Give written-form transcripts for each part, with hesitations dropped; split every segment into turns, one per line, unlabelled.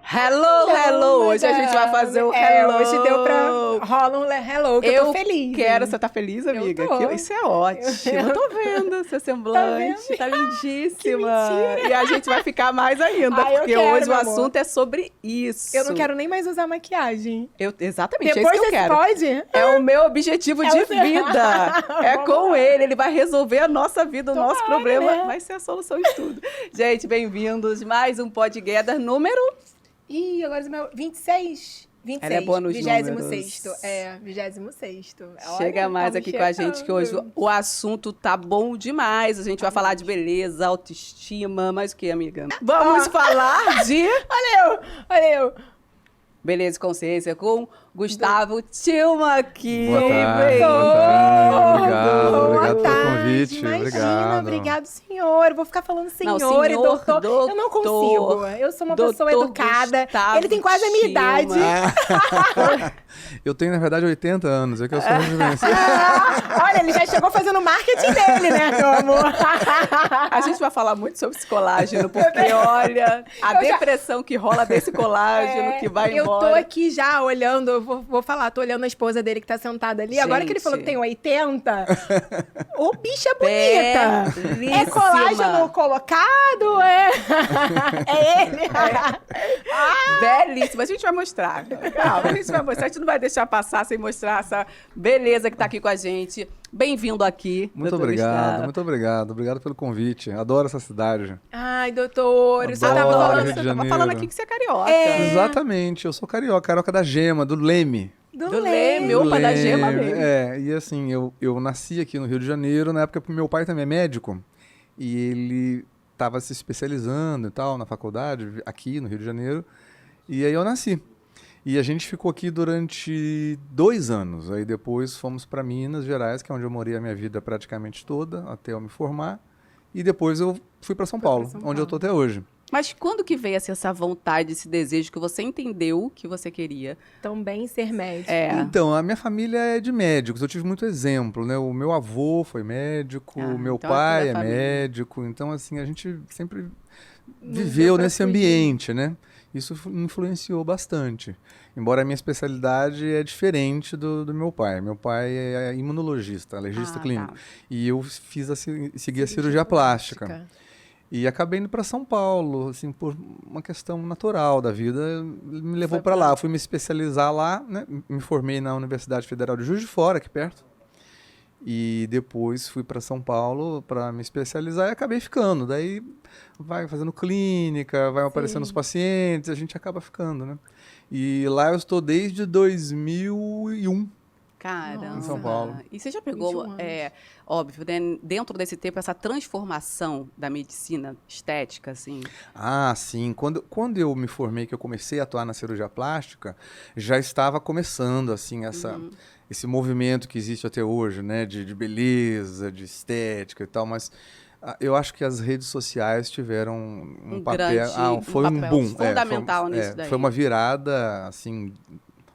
Hello, hello! Hoje a gente vai fazer o hello.
Hoje deu pra... Rola um hello, que eu tô feliz.
Você tá feliz, amiga?
Eu tô.
Isso é ótimo. Eu tô vendo seu semblante. Tá lindíssima.
Que mentira.
E a gente vai ficar mais ainda,
Ai, eu
porque
quero,
hoje o
meu amor.
assunto é sobre isso.
Eu não quero nem mais usar maquiagem.
Exatamente,
Depois
é isso que eu quero.
pode?
É o meu objetivo de
o seu.
vida. É
Vamos
com
lá.
ele vai resolver a nossa vida, o nosso
Tomara,
problema.
né?
Vai ser a solução de tudo. Gente, bem-vindos. Mais um Podgather número...
Ih, agora o meu... 26. 26.
Ela é boa nos
26º.
números.
É, 26º.
Chega mais aqui com a gente, que hoje o assunto tá bom demais. A gente vai falar de beleza, autoestima, mais o que, amiga? Vamos falar de
Olha eu.
beleza e consciência com Gustavo Tillman aqui.
Boa tarde,
Bem-vindo.
Obrigado pelo convite.
Imagina, obrigado, senhor. Eu vou ficar falando senhor,
senhor,
e doutor. Eu não consigo. Eu sou uma pessoa
Doutor
educada.
Gustavo
Ele tem quase a minha
Tillman.
idade.
Eu tenho, na verdade, 80 anos. É que eu sou rejuvenescido.
Olha, ele já chegou fazendo o marketing dele, né, meu amor?
A gente vai falar muito sobre esse colágeno, porque olha, a depressão que rola desse colágeno que vai embora.
Eu tô aqui já olhando, eu vou falar, tô olhando a esposa dele que tá sentada ali. Agora que ele falou que tem 80, ô bicha bonita.
Belíssima.
É colágeno colocado? É ele?
Belíssima. A gente vai mostrar. Calma, a gente vai mostrar. A gente não vai deixar passar sem mostrar essa beleza que tá aqui com a gente. Bem-vindo aqui.
Muito
doutor
obrigado,
Gustavo.
muito obrigado. Obrigado pelo convite. Adoro essa cidade.
Ai, doutor, você
Adoro.
tava
Rio de
Você tava
Janeiro.
falando aqui que você é carioca.
Exatamente. Eu sou carioca da Gema, do Leme.
do
Leme,
Leme.
opa, da Gema mesmo.
E assim, eu nasci aqui no Rio de Janeiro, na época que meu pai também é médico. E ele estava se especializando e tal, na faculdade, aqui no Rio de Janeiro. E aí eu nasci. E a gente ficou aqui durante 2 anos. Aí depois fomos para Minas Gerais, que é onde eu morei a minha vida praticamente toda, até eu me formar. E depois eu fui para São Paulo, onde eu tô até hoje.
Mas quando que veio assim, essa vontade, esse desejo que você entendeu que você queria?
Também ser médico.
Então, a minha família é de médicos, eu tive muito exemplo, né? O meu avô foi médico, o meu
então
pai
toda
é
a família.
médico, então assim, a gente sempre viveu nesse ambiente, né? Isso influenciou bastante. Embora a minha especialidade é diferente do meu pai. Meu pai é imunologista, alergista clínico.
Tá.
E eu segui a cirurgia plástica. E acabei indo para São Paulo, assim, por uma questão natural da vida, me levou para lá. Eu fui me especializar lá, né? Me formei na Universidade Federal de Juiz de Fora, aqui perto. E depois fui para São Paulo para me especializar e acabei ficando. Daí vai fazendo clínica, vai aparecendo os pacientes, a gente acaba ficando, né? E lá eu estou desde 2001.
Caramba.
Em São Paulo.
E você já pegou,
21 anos.
óbvio, né, dentro desse tempo, essa transformação da medicina estética, assim?
Ah, sim. Quando eu me formei, que eu comecei a atuar na cirurgia plástica, já estava começando, assim, esse movimento que existe até hoje, né? De beleza, de estética e tal, mas eu acho que as redes sociais tiveram um papel... foi um boom.
Fundamental nisso daí.
Foi uma virada, assim,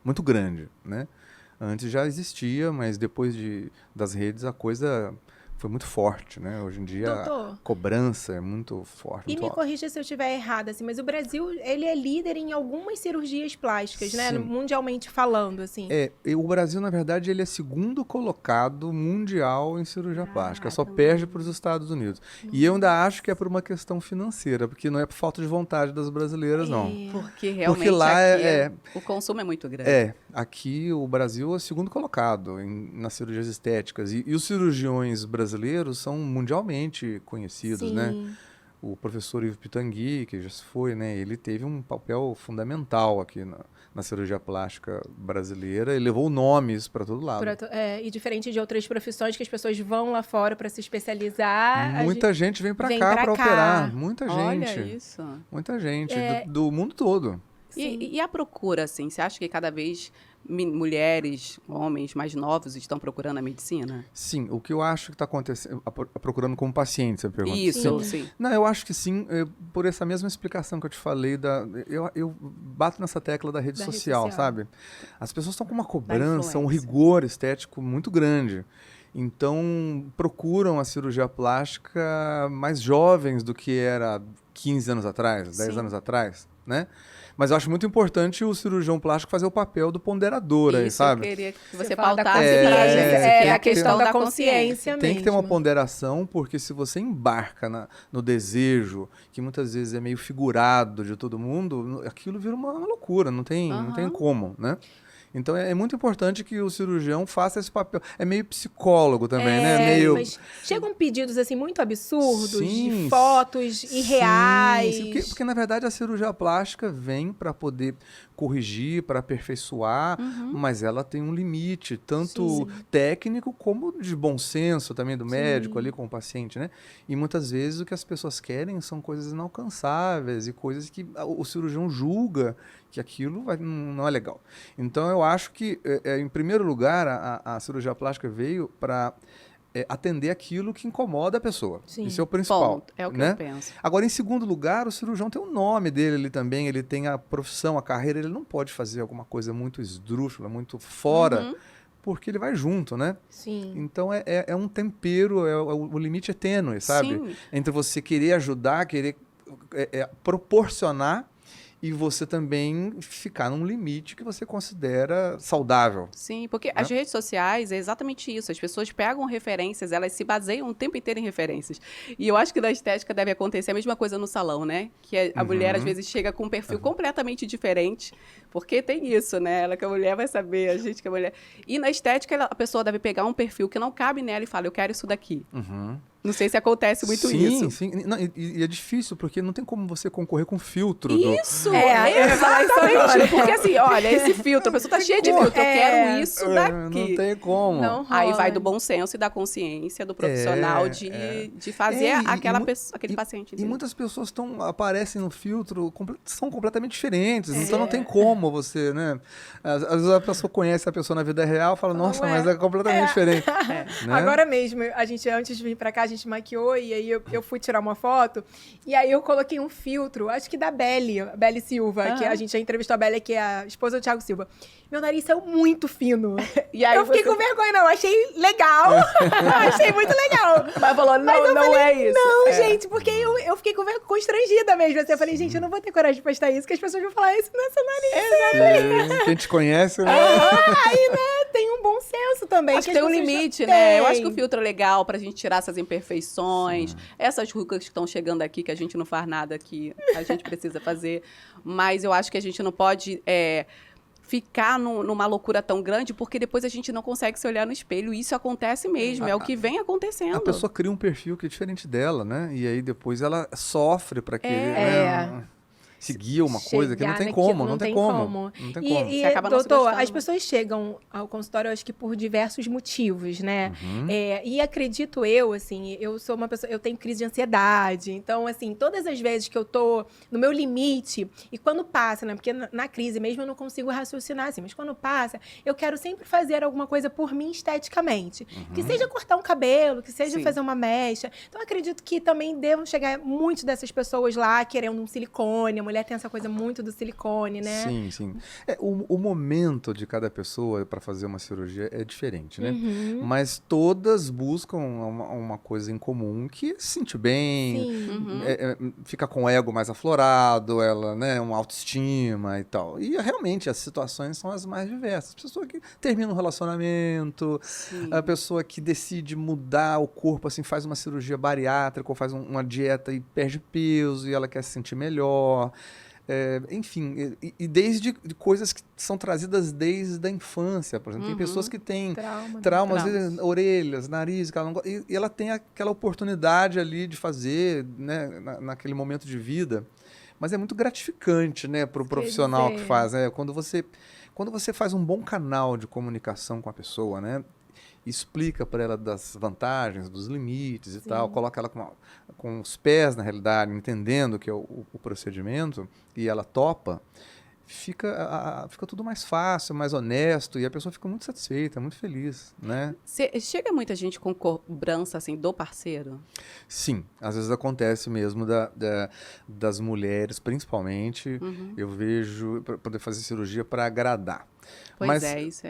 muito grande, né? Antes já existia, mas depois das redes a coisa foi muito forte, né? Hoje em dia
Doutor,
a cobrança é muito forte.
e
muito
me
alta.
corrija se eu estiver errada, assim, mas o Brasil, ele é líder em algumas cirurgias plásticas, né?
Sim.
Mundialmente falando, assim.
O Brasil, na verdade, ele é segundo colocado mundial em cirurgia plástica. Só perde para os Estados Unidos. E eu ainda acho que é por uma questão financeira, porque não é por falta de vontade das brasileiras, não.
Porque realmente
lá
aqui o consumo é muito grande.
Aqui o Brasil é segundo colocado nas cirurgias estéticas. E os cirurgiões brasileiros são mundialmente conhecidos,
Sim.
né? O professor Ivo Pitangui, que já se foi, né? Ele teve um papel fundamental aqui na cirurgia plástica brasileira. Ele levou nomes para todo lado.
E diferente de outras profissões que as pessoas vão lá fora para se especializar.
Muita gente vem para
vem
cá
pra
para
cá.
operar. Muita gente.
Olha isso.
Muita gente do mundo todo.
E a procura, assim? Você acha que cada vez mulheres, homens mais novos estão procurando a medicina?
Sim, o que eu acho que está acontecendo, procurando como paciente, você pergunta.
Isso, sim.
Não, eu acho que sim, por essa mesma explicação que eu te falei, eu bato nessa tecla da rede social, sabe? As pessoas estão com uma cobrança, um rigor estético muito grande. Então, procuram a cirurgia plástica mais jovens do que era 15 anos atrás, 10 anos atrás. né? Mas eu acho muito importante o cirurgião plástico fazer o papel do ponderador aí,
Isso,
sabe?
eu queria que você
fala da
pautasse
consciência,
pra gente.
a questão da consciência
Tem que ter uma
mesmo.
ponderação, porque se você embarca no desejo, que muitas vezes é meio figurado de todo mundo, aquilo vira uma loucura, não tem como, né? Então é muito importante que o cirurgião faça esse papel. É meio psicólogo também, né? Meio...
Mas chegam pedidos assim muito absurdos,
Sim,
de fotos irreais.
Sim, porque, na verdade, a cirurgia plástica vem para poder corrigir, para aperfeiçoar, mas ela tem um limite, tanto técnico como de bom senso também do médico ali com o paciente, né? E muitas vezes o que as pessoas querem são coisas inalcançáveis e coisas que o cirurgião julga que aquilo não é legal. Então, eu acho que, em primeiro lugar, a cirurgia plástica veio para atender aquilo que incomoda a pessoa.
Sim.
Isso é o principal.
Ponto. É o que
né?
eu penso.
Agora, em segundo lugar, o cirurgião tem o nome dele ali também, ele tem a profissão, a carreira, ele não pode fazer alguma coisa muito esdrúxula, muito fora, porque ele vai junto, né?
Sim.
Então, é um tempero, o limite é tênue, sabe?
Sim.
Entre você querer ajudar, querer proporcionar e você também ficar num limite que você considera saudável.
Sim, porque as redes sociais é exatamente isso. As pessoas pegam referências, elas se baseiam o tempo inteiro em referências. E eu acho que na estética deve acontecer a mesma coisa no salão, né? Que a mulher, às vezes, chega com um perfil completamente diferente, porque tem isso, né? Ela que a mulher vai saber, a gente que é mulher. E na estética, a pessoa deve pegar um perfil que não cabe nela e fala, eu quero isso daqui. Não sei se acontece muito isso.
Sim, sim. E é difícil, porque não tem como você concorrer com filtro.
Isso!
eu ia falar isso agora.
Exatamente. Porque assim, olha, esse filtro, a pessoa tá cheia de filtro, eu quero isso
Não
daqui.
tem como.
Não
Aí
rola.
vai do bom senso e da consciência do profissional de fazer aquele paciente.
E
entendeu?
muitas pessoas aparecem no filtro, são completamente diferentes. Então não tem como você, né? Às vezes a pessoa conhece a pessoa na vida real e fala, nossa, mas é completamente diferente. Né?
Agora mesmo, a gente, antes de vir pra cá, a gente maquiou e aí eu fui tirar uma foto e aí eu coloquei um filtro, acho que da Belle Silva, que a gente já entrevistou a Belle, que é a esposa do Thiago Silva. Meu nariz saiu muito fino.
E aí
eu fiquei com vergonha, não. Achei legal. Achei muito legal.
Mas falou,
eu
não
falei,
é isso.
Não, gente, porque eu fiquei constrangida mesmo. Assim, eu falei, gente, eu não vou ter coragem de postar isso, que as pessoas vão falar isso não é seu nariz.
Sim, quem te conhece, né?
Aí, né, tem um bom senso também.
Acho que
as
tem um
pessoas
limite,
não
né? Eu
têm.
acho que o filtro é legal pra gente tirar essas imperfeições, essas rugas que estão chegando aqui, que a gente não faz nada que a gente precisa fazer. Mas eu acho que a gente não pode ficar numa loucura tão grande, porque depois a gente não consegue se olhar no espelho. Isso acontece mesmo, é o que vem acontecendo.
A pessoa cria um perfil que é diferente dela, né? E aí depois ela sofre para querer seguir uma coisa que não tem como, não tem como. Não tem como.
E
Você acaba não se
doutor,
gostando.
as pessoas chegam ao consultório, eu acho que por diversos motivos, né? E acredito eu, assim, eu sou uma pessoa, eu tenho crise de ansiedade, então, assim, todas as vezes que eu tô no meu limite, e quando passa, né? Porque na crise mesmo eu não consigo raciocinar, assim, mas quando passa, eu quero sempre fazer alguma coisa por mim esteticamente. Que seja cortar um cabelo, que seja
Sim.
fazer uma mecha. Então, acredito que também devam chegar muitas dessas pessoas lá querendo um silicone, a mulher tem essa coisa muito do silicone, né?
Sim, sim. O momento de cada pessoa para fazer uma cirurgia é diferente, né? Mas todas buscam uma coisa em comum, que é se sentir bem, fica com o ego mais aflorado, ela, né, uma autoestima e tal. E realmente as situações são as mais diversas. A pessoa que termina um relacionamento, a pessoa que decide mudar o corpo, assim, faz uma cirurgia bariátrica ou faz uma dieta e perde peso e ela quer se sentir melhor. Enfim, e desde coisas que são trazidas desde a infância, por exemplo. Tem pessoas que têm traumas, às vezes, orelhas, nariz, que ela não gosta, e ela tem aquela oportunidade ali de fazer, né, naquele momento de vida. Mas é muito gratificante, né, para o profissional que faz. Quando você faz um bom canal de comunicação com a pessoa, né? Explica para ela das vantagens, dos limites e tal, coloca ela com os pés na realidade, entendendo que é o procedimento, e ela topa, fica tudo mais fácil, mais honesto, e a pessoa fica muito satisfeita, muito feliz, né?
Chega muita gente com cobrança, assim, do parceiro?
Sim, às vezes acontece mesmo das mulheres, principalmente, eu vejo, para poder fazer cirurgia para agradar.
Pois
Mas,
isso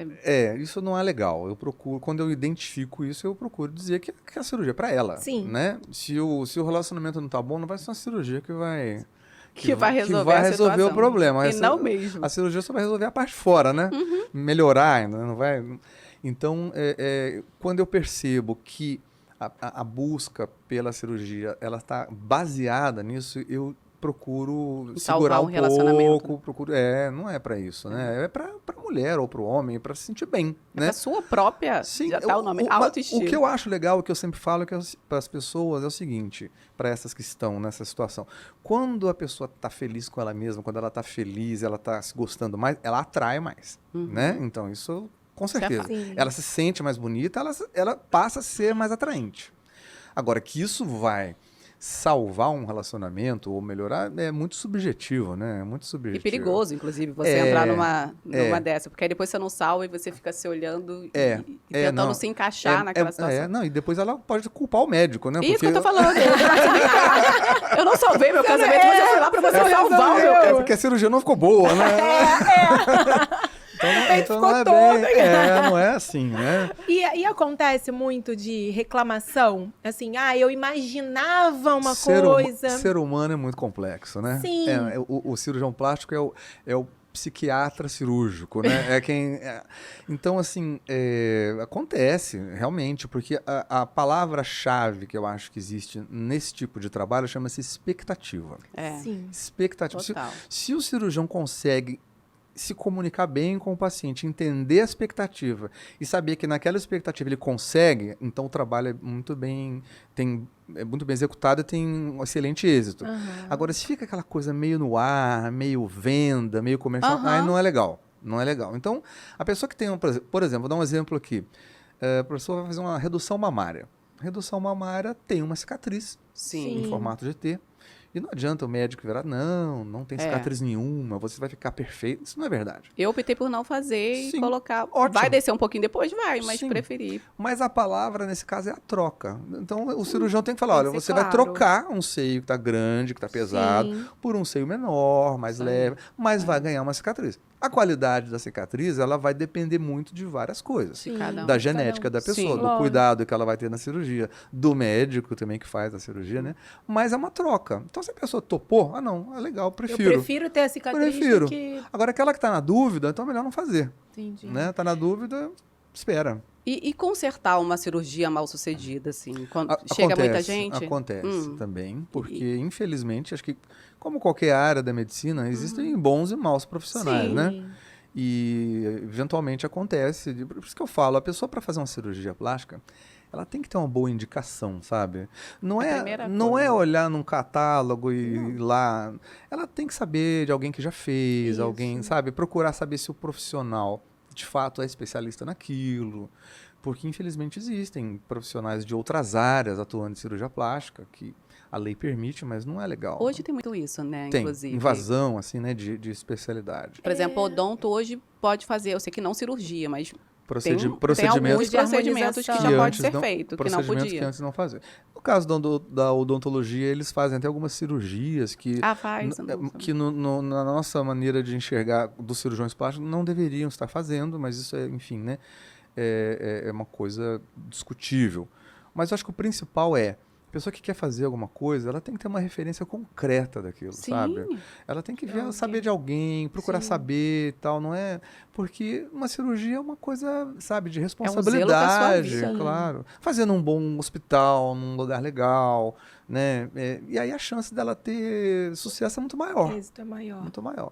isso não é legal. Eu procuro, quando eu identifico isso, eu procuro dizer que a cirurgia é para ela.
Sim.
Né? Se o relacionamento não tá bom, não vai ser uma cirurgia que vai
que vai resolver,
que vai
a
resolver
situação.
o problema.
E não mesmo.
A cirurgia só vai resolver a parte de fora, né? Melhorar ainda, não vai... Então, quando eu percebo que a busca pela cirurgia, ela está baseada nisso, eu procuro segurar
um relacionamento.
pouco, não é para isso, né? É para mulher ou para o homem, para se sentir bem, né?
A sua própria,
Sim,
já tá o nome, autoestima.
O que eu acho legal, o que eu sempre falo para as pessoas é o seguinte, para essas que estão nessa situação, quando a pessoa está feliz com ela mesma, quando ela está feliz, ela está se gostando mais, ela atrai mais, né? Então isso, com certeza.
Sim.
Ela se sente mais bonita, ela passa a ser mais atraente. Agora, que isso vai salvar um relacionamento ou melhorar é muito subjetivo, né? É muito subjetivo.
E perigoso, inclusive, você entrar numa dessa. Porque aí depois você não salva e você fica se olhando e tentando se encaixar naquela situação.
Não, e depois ela pode culpar o médico, né?
Isso que eu tô falando. Eu não salvei meu casamento, mas eu fui lá pra você salvar o meu casamento.
É porque a cirurgia não ficou boa, né? Então não é bem, não é assim, né?
E acontece muito de reclamação? Assim, eu imaginava uma coisa...
Ser humano é muito complexo, né?
Sim.
O cirurgião plástico é o psiquiatra cirúrgico, né? Então, assim, acontece, realmente, porque a palavra-chave que eu acho que existe nesse tipo de trabalho chama-se expectativa.
Sim.
Expectativa.
Total.
Se o cirurgião consegue se comunicar bem com o paciente, entender a expectativa e saber que naquela expectativa ele consegue, então o trabalho é muito bem executado e tem um excelente êxito. Agora, se fica aquela coisa meio no ar, meio venda, meio comercial, aí não é legal. Não é legal. Então, a pessoa que tem, por exemplo, vou dar um exemplo aqui. A pessoa vai fazer uma redução mamária. Redução mamária tem uma cicatriz
Sim.
em formato de T. E não adianta o médico virar, não tem cicatriz nenhuma, você vai ficar perfeito. Isso não é verdade.
Eu optei por não fazer e colocar.
Ótimo.
Vai descer um pouquinho depois? Vai, mas preferi.
Mas a palavra, nesse caso, é a troca. Então, o cirurgião tem que falar, olha, você vai trocar um seio que está grande, que está pesado, por um seio menor, mais leve, mas vai ganhar uma cicatriz. A qualidade da cicatriz, ela vai depender muito de várias coisas. Da genética da pessoa, do cuidado que ela vai ter na cirurgia, do médico também que faz a cirurgia, né? Mas é uma troca. Então, se a pessoa topou, não, é legal, prefiro.
Eu prefiro ter a cicatriz do que...
Agora, aquela que está na dúvida, então é melhor não fazer.
Entendi.
Né? Tá na dúvida, espera.
E consertar uma cirurgia mal sucedida, assim, quando chega muita gente?
Acontece também, porque, infelizmente, acho que, como qualquer área da medicina, existem bons e maus profissionais, né? E, eventualmente, acontece. Por isso que eu falo, a pessoa, para fazer uma cirurgia plástica, ela tem que ter uma boa indicação, sabe? Não é olhar num catálogo e ir lá. Ela tem que saber de alguém que já fez, alguém, sabe? Procurar saber se o profissional de fato é especialista naquilo, porque infelizmente existem profissionais de outras áreas atuando em cirurgia plástica que a lei permite, mas não é legal.
Hoje tem muito isso, né?
Tem
Inclusive.
invasão, assim, né, de especialidade.
Por exemplo, o odonto hoje pode fazer, eu sei que não cirurgia, mas tem alguns
procedimentos
procedimentos que já pode ser feito, que não
procedimentos
podia.
que antes não faziam. No caso da odontologia, eles fazem até algumas cirurgias que, que na nossa maneira de enxergar dos cirurgiões plásticos não deveriam estar fazendo, mas isso é, enfim, né, é uma coisa discutível. Mas eu acho que o principal a pessoa que quer fazer alguma coisa, ela tem que ter uma referência concreta daquilo, sabe? Ela tem que saber de alguém, procurar saber e tal, não é? Porque uma cirurgia é uma coisa, sabe, de responsabilidade, claro. Fazer num bom hospital, num lugar legal, né? E aí a chance dela ter sucesso é muito maior.
Êxito é maior.
Muito maior.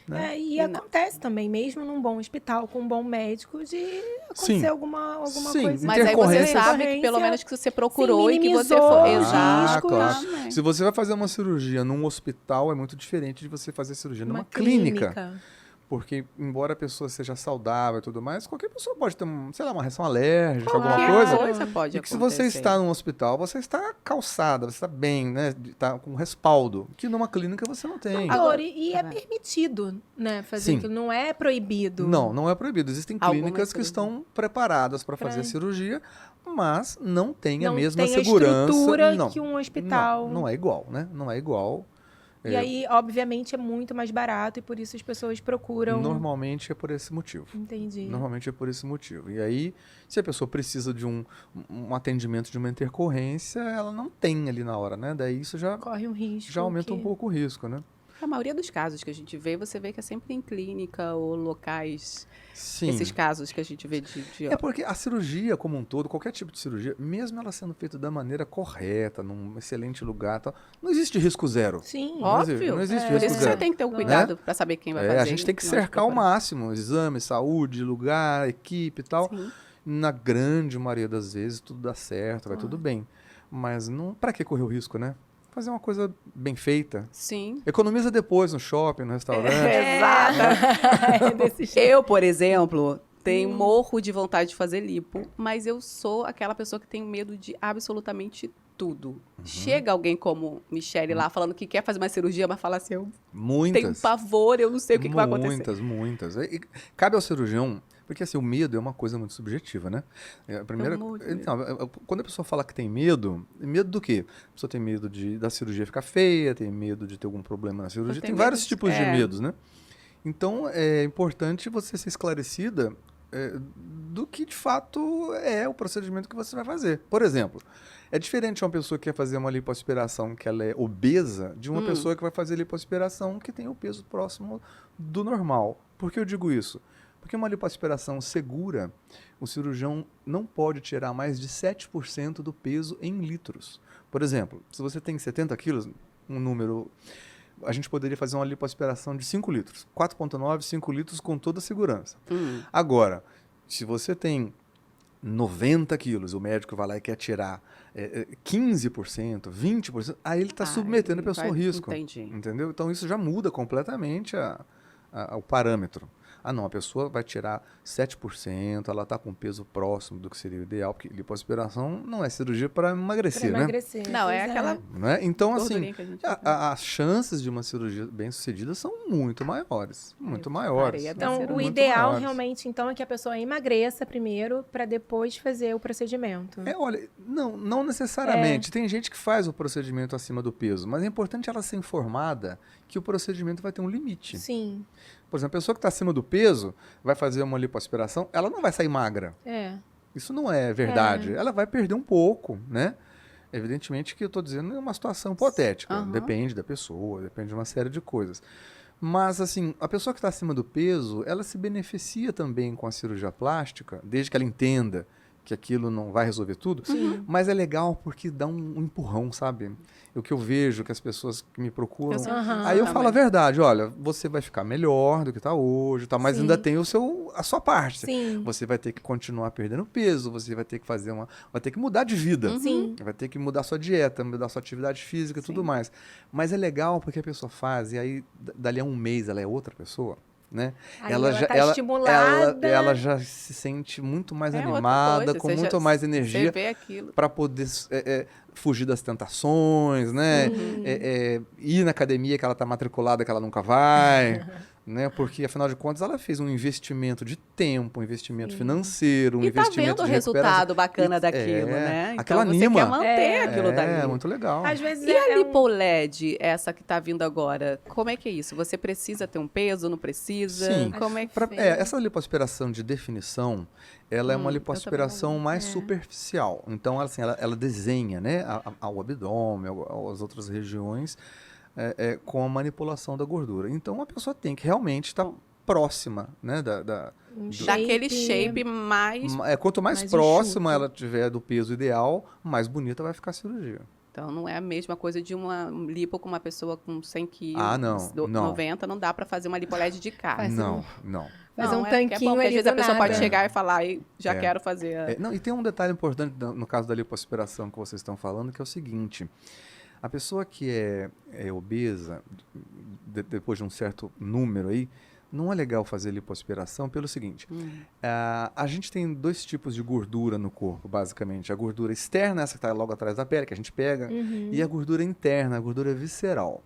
Né?
Acontece também, mesmo num bom hospital, com um bom médico, de acontecer alguma coisa.
Mas aí você sabe que pelo menos que você procurou e que você foi.
Exato. Claro. Se você vai fazer uma cirurgia num hospital, é muito diferente de você fazer cirurgia numa clínica. Porque, embora a pessoa seja saudável e tudo mais, qualquer pessoa pode ter, uma reação alérgica, alguma coisa.
Pode
e que se você está num hospital, você está calçada, você está bem, né? Está com respaldo. Que numa clínica você não tem.
Agora, é permitido, né? Fazer aquilo. Não é proibido.
Não é proibido. Existem clínicas que estão preparadas para fazer cirurgia, mas não tem a mesma segurança.
Estrutura que um hospital.
Não é igual, né? Não é igual.
E aí, obviamente, é muito mais barato e por isso as pessoas procuram...
Normalmente é por esse motivo.
Entendi.
Normalmente é por esse motivo. E aí, se a pessoa precisa de um atendimento, de uma intercorrência, ela não tem ali na hora, né? Daí isso já...
Corre um risco.
Já aumenta um pouco o risco, né?
A maioria dos casos que a gente vê, você vê que é sempre em clínica ou locais.
Sim.
Esses casos que a gente vê de...
É porque a cirurgia como um todo, qualquer tipo de cirurgia, mesmo ela sendo feita da maneira correta, num excelente lugar, tal, não existe risco zero.
Sim.
Óbvio.
Não existe
Por
risco
isso que você
zero.
tem que ter um cuidado para saber quem vai fazer.
A gente tem que cercar ao máximo, exame, saúde, lugar, equipe e tal.
Sim.
Na grande maioria das vezes tudo dá certo, vai tudo bem. Mas não, para que correr o risco, né? Fazer uma coisa bem feita.
Sim.
Economiza depois no shopping, no restaurante.
Exato.
Desse jeito.
Eu, por exemplo, tenho morro de vontade de fazer lipo, mas eu sou aquela pessoa que tem medo de absolutamente tudo. Chega alguém como Michele lá falando que quer fazer uma cirurgia, mas fala assim, eu tenho pavor, eu não sei o que vai acontecer.
Muitas. E cabe ao cirurgião, porque assim, o medo é uma coisa muito subjetiva, né? A primeira, então, quando a pessoa fala que tem medo do quê? A pessoa tem medo da cirurgia ficar feia, tem medo de ter algum problema na cirurgia, tem vários tipos de medos, né? Então, é importante você ser esclarecida do que, de fato, é o procedimento que você vai fazer. Por exemplo, é diferente uma pessoa que quer fazer uma lipoaspiração que ela é obesa de uma pessoa que vai fazer lipoaspiração que tem o peso próximo do normal. Por que eu digo isso? Porque uma lipoaspiração segura, o cirurgião não pode tirar mais de 7% do peso em litros. Por exemplo, se você tem 70 quilos, um número... A gente poderia fazer uma lipoaspiração de 5 litros. 4,9, 5 litros com toda a segurança. Agora, se você tem 90 quilos, o médico vai lá e quer tirar 15%, 20%, aí ele está submetendo a pessoa ao risco.
Entendi.
Entendeu? Então isso já muda completamente o parâmetro. Ah, não, a pessoa vai tirar 7%, ela está com um peso próximo do que seria o ideal, porque lipoaspiração não é cirurgia para emagrecer, né?
Não, é aquela...
Né? Então, assim,
que a gente
as chances de uma cirurgia bem-sucedida são muito maiores. Muito maiores.
Então, o ideal realmente, então, é que a pessoa emagreça primeiro para depois fazer o procedimento.
Olha, não necessariamente. Tem gente que faz o procedimento acima do peso, mas é importante ela ser informada que o procedimento vai ter um limite.
Sim.
Por exemplo, a pessoa que está acima do peso vai fazer uma lipoaspiração, ela não vai sair magra. Isso não é verdade. Ela vai perder um pouco, né? Evidentemente que eu estou dizendo é uma situação hipotética. Depende da pessoa, depende de uma série de coisas. Mas, assim, a pessoa que está acima do peso, ela se beneficia também com a cirurgia plástica, desde que ela entenda que aquilo não vai resolver tudo. Mas é legal porque dá um empurrão, sabe? O que eu vejo que as pessoas que me procuram... Aí eu falo a verdade, olha, você vai ficar melhor do que está hoje, tá? Mas ainda tem a sua parte.
Sim.
Você vai ter que continuar perdendo peso, você vai ter que vai ter que mudar de vida. Vai ter que mudar sua dieta, mudar sua atividade física e tudo mais. Mas é legal porque a pessoa faz, e aí dali a um mês ela é outra pessoa. Né?
Ela já está estimulada.
Ela já se sente muito mais animada, com muito mais energia para poder fugir das tentações, né? Ir na academia que ela está matriculada que ela nunca vai. Né? Porque, afinal de contas, ela fez um investimento de tempo, um investimento financeiro, um investimento de recuperação.
E tá vendo o resultado bacana daquilo, né?
Aquilo
então
anima.
Você quer manter aquilo dali.
É, muito legal.
Às vezes
e a LipoLed, essa que tá vindo agora, como é que é isso? Você precisa ter um peso, não precisa?
Sim.
Como é que
essa lipoaspiração de definição, ela é uma lipoaspiração mais superficial. Então, assim, ela desenha, né, ao abdômen, às outras regiões, com a manipulação da gordura. Então, a pessoa tem que realmente estar próxima, né,
daquele shape mais...
Quanto mais próxima ela tiver do peso ideal, mais bonita vai ficar a cirurgia.
Então, não é a mesma coisa de uma lipo com uma pessoa com 100 quilos, 90, não dá para fazer uma LipoLed de casa.
Não.
Fazer um tanquinho ali
às vezes a pessoa pode chegar e falar, já quero fazer...
E tem um detalhe importante no caso da lipoaspiração que vocês estão falando, que é o seguinte... A pessoa que é obesa, depois de um certo número aí, não é legal fazer lipoaspiração pelo seguinte. A gente tem 2 tipos de gordura no corpo, basicamente. A gordura externa, essa que está logo atrás da pele, que a gente pega, e a gordura interna, a gordura visceral.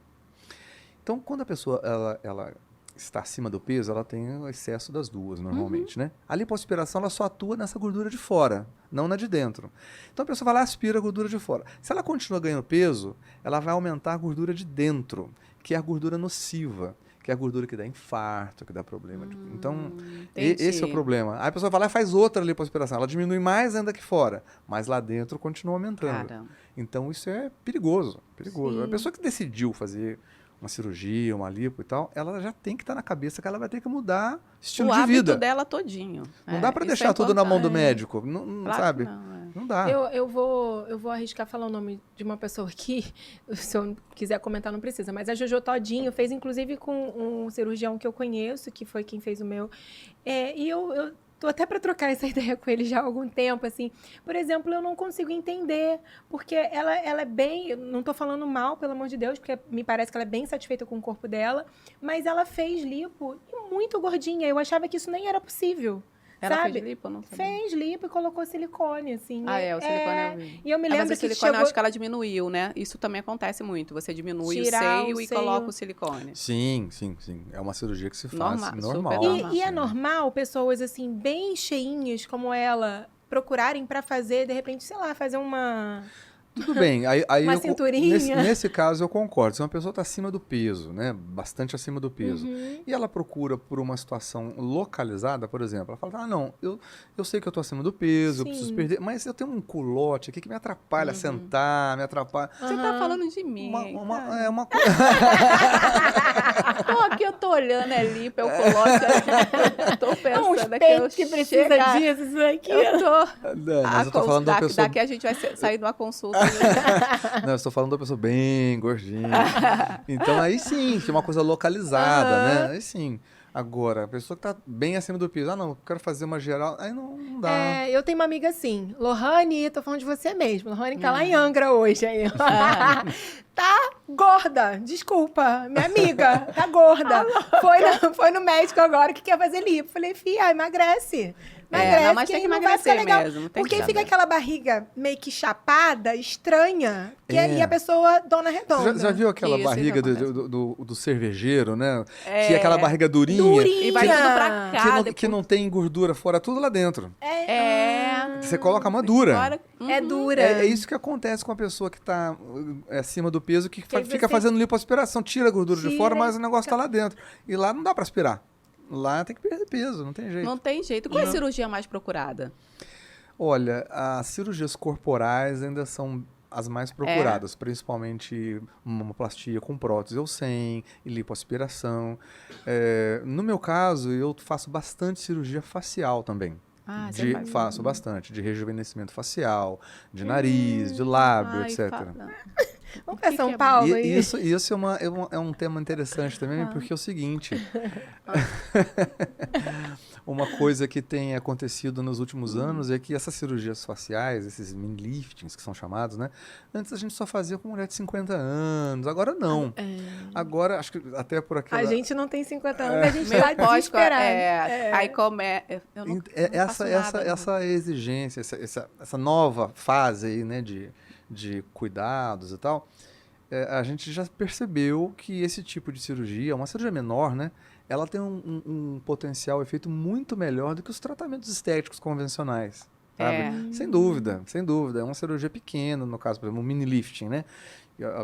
Então, quando a pessoa ela está acima do peso, ela tem o excesso das duas, normalmente, né? A lipoaspiração, ela só atua nessa gordura de fora, não na de dentro. Então, a pessoa vai lá e aspira a gordura de fora. Se ela continua ganhando peso, ela vai aumentar a gordura de dentro, que é a gordura nociva, que é a gordura que dá infarto, que dá problema. Então, esse é o problema. Aí a pessoa vai lá e faz outra lipoaspiração. Ela diminui mais ainda que fora, mas lá dentro continua aumentando.
Caramba.
Então, isso é perigoso. A pessoa que decidiu fazer uma cirurgia, uma lipo e tal, ela já tem que estar na cabeça que ela vai ter que mudar estilo
o
de vida.
hábito dela todinho.
Não dá para deixar tudo na mão do médico, não,
Claro
sabe?
que não, é.
Não dá.
Eu vou arriscar falar o nome de uma pessoa aqui, se eu quiser comentar não precisa, mas a Jojo Todinho fez inclusive com um cirurgião que eu conheço, que foi quem fez o meu, e eu tô até para trocar essa ideia com ele já há algum tempo, assim. Por exemplo, eu não consigo entender, porque ela é bem... Eu não tô falando mal, pelo amor de Deus, porque me parece que ela é bem satisfeita com o corpo dela, mas ela fez lipo e muito gordinha. Eu achava que isso nem era possível.
Ela
sabe?
fez lipo? Não sabia.
Fez lipo e colocou silicone, assim.
O silicone eu vi.
E eu me lembro
mas o
que
silicone,
chegou...
eu acho que ela diminuiu, né? Isso também acontece muito. Você diminui
Tirar
o seio
o
e
seio.
coloca o silicone.
Sim. É uma cirurgia que se faz
Normal,
normal.
super normal.
E é normal pessoas, assim, bem cheinhas como ela procurarem pra fazer, de repente, sei lá, fazer uma...
Tudo bem, aí
Uma cinturinha.
nesse caso eu concordo. Se uma pessoa está acima do peso, né, bastante acima do peso, e ela procura por uma situação localizada, por exemplo, ela fala, não, eu sei que eu estou acima do peso, eu preciso perder, mas eu tenho um culote aqui que me atrapalha a sentar, me atrapalha...
Você tá falando de mim.
uma coisa...
Tô aqui, eu tô olhando ali pra eu coloco. Tô pensando
que precisa disso, isso aqui.
Eu tô...
mas eu tô falando da pessoa...
Daqui a gente vai sair de uma consulta.
Não, eu estou falando da pessoa bem gordinha. Então aí sim, que é uma coisa localizada, né? Aí sim. Agora, a pessoa que tá bem acima do peso, não, eu quero fazer uma geral, aí não dá.
Eu tenho uma amiga assim, Lohane, tô falando de você mesmo. Lohane tá lá em Angra hoje aí. Tá gorda, desculpa, minha amiga, tá gorda. Foi no médico agora que quer fazer lipo. Falei, fia, emagrece.
Não, mas tem que emagrecer mesmo.
Porque fica aquela barriga meio que chapada, estranha, e a pessoa dona redonda.
Já viu aquela barriga do cervejeiro, né? Que é aquela barriga durinha.
E vai tudo pra cá.
Que não tem gordura fora, tudo lá dentro. Você coloca uma dura.
É dura.
É isso que acontece com a pessoa que tá acima do peso, que fica fazendo lipoaspiração. Tira a gordura de fora, mas o negócio tá lá dentro. E lá não dá pra aspirar. Lá tem que perder peso, não tem jeito.
Não tem jeito. Qual é a cirurgia mais procurada?
Olha, as cirurgias corporais ainda são as mais procuradas, principalmente mamoplastia com prótese ou sem, e lipoaspiração. No meu caso, eu faço bastante cirurgia facial também. Faço bastante, de rejuvenescimento facial, de nariz, de lábio, etc.
Vamos para São Paulo aí.
Isso é um tema interessante também, porque é o seguinte... Uma coisa que tem acontecido nos últimos anos é que essas cirurgias faciais, esses mini liftings que são chamados, né? Antes a gente só fazia com mulher de 50 anos, agora não. Agora, acho que até por aquela...
A gente não tem 50 anos, a gente tá desesperado.
Aí começa...
Essa exigência, essa nova fase aí, né, de cuidados e tal, a gente já percebeu que esse tipo de cirurgia, uma cirurgia menor, né, ela tem um potencial efeito muito melhor do que os tratamentos estéticos convencionais. Sabe? Sem dúvida. É uma cirurgia pequena, no caso, por exemplo, um mini lifting, né?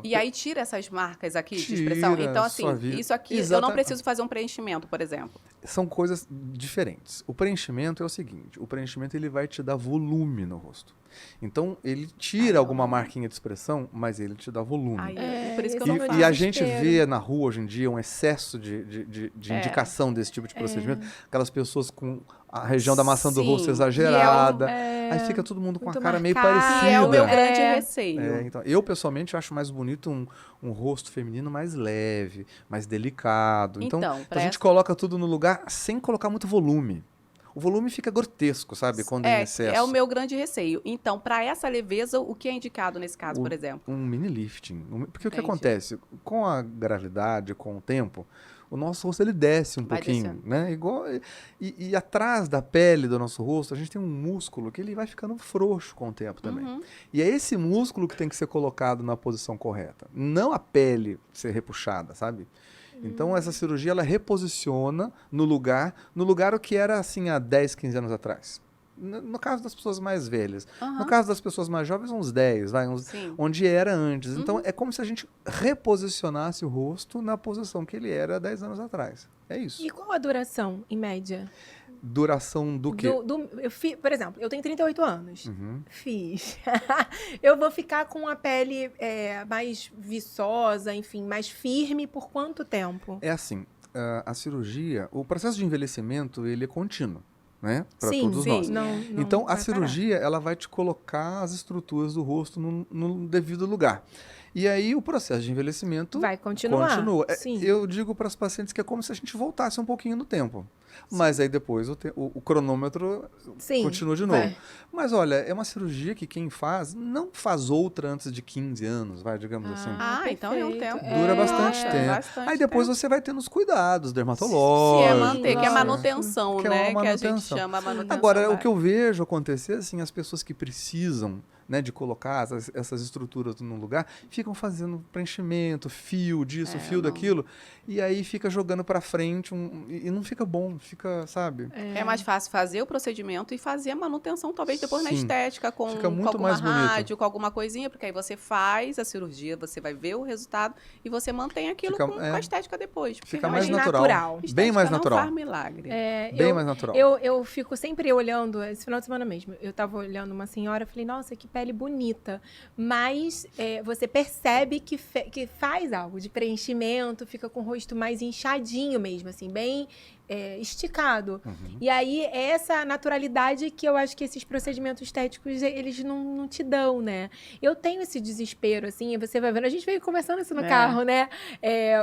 E aí tira essas marcas aqui de expressão. Então, assim, isso aqui, eu não preciso fazer um preenchimento, por exemplo.
São coisas diferentes. O preenchimento é o seguinte, o preenchimento ele vai te dar volume no rosto. Então, ele tira alguma marquinha de expressão, mas ele te dá volume.
Por isso que eu não faço.
E a gente vê na rua hoje em dia um excesso de indicação desse tipo de procedimento. Aquelas pessoas com a região da maçã do rosto exagerada. Aí fica todo mundo com a cara meio parecida.
É o meu grande receio.
Então, eu, pessoalmente, acho mais bonito um rosto feminino mais leve, mais delicado. Então a gente coloca tudo no lugar sem colocar muito volume. O volume fica grotesco, sabe? Quando em excesso.
É o meu grande receio. Então, para essa leveza, o que é indicado nesse caso, por exemplo?
Um mini lifting. Porque o que acontece? Com a gravidade, com o tempo, o nosso rosto ele desce um pouquinho, né? E atrás da pele do nosso rosto, a gente tem um músculo que ele vai ficando frouxo com o tempo também. E é esse músculo que tem que ser colocado na posição correta. Não a pele ser repuxada, sabe? Então, essa cirurgia, ela reposiciona no lugar o que era assim há 10, 15 anos atrás. No caso das pessoas mais velhas. No caso das pessoas mais jovens, uns 10, onde era antes. Então, é como se a gente reposicionasse o rosto na posição que ele era há 10 anos atrás. É isso.
E qual a duração, em média?
duração do quê?
Por exemplo, eu tenho 38 anos. Fiz. Eu vou ficar com a pele mais viçosa, enfim, mais firme por quanto tempo?
É assim, a cirurgia, o processo de envelhecimento, ele é contínuo, né? Para todos nós. Então, a cirurgia, ela vai te colocar as estruturas do rosto no devido lugar. E aí, o processo de envelhecimento
vai continuar.
Continua.
Sim.
Eu digo para as pacientes que é como se a gente voltasse um pouquinho no tempo. Mas aí depois o cronômetro continua de novo. Mas olha, é uma cirurgia que quem faz, não faz outra antes de 15 anos, digamos assim.
Então é um tempo.
Dura bastante tempo.
Bastante
aí depois
tempo.
você vai tendo os cuidados dermatológicos.
Que é a manutenção,
que
né?
é uma
Que a gente
manutenção.
chama a manutenção.
Agora, o que eu vejo acontecer, assim, as pessoas que precisam, né, de colocar essas estruturas no lugar, ficam fazendo preenchimento, fio disso, fio daquilo, e aí fica jogando pra frente e não fica bom, fica, sabe?
É mais fácil fazer o procedimento e fazer a manutenção, talvez depois na estética, com
muito
alguma
mais
rádio, com alguma coisinha, porque aí você faz a cirurgia, você vai ver o resultado e você mantém aquilo com a estética depois.
Fica mais natural. Bem mais natural.
Não faz milagre.
Bem mais natural.
Eu fico sempre olhando, esse final de semana mesmo, eu tava olhando uma senhora, falei, nossa, que pele bonita. Mas você percebe que faz algo de preenchimento, fica com o rosto mais inchadinho mesmo, assim, bem esticado. E aí, essa naturalidade que eu acho que esses procedimentos estéticos, eles não te dão, né? Eu tenho esse desespero, assim, e você vai vendo, a gente veio conversando isso no carro, né?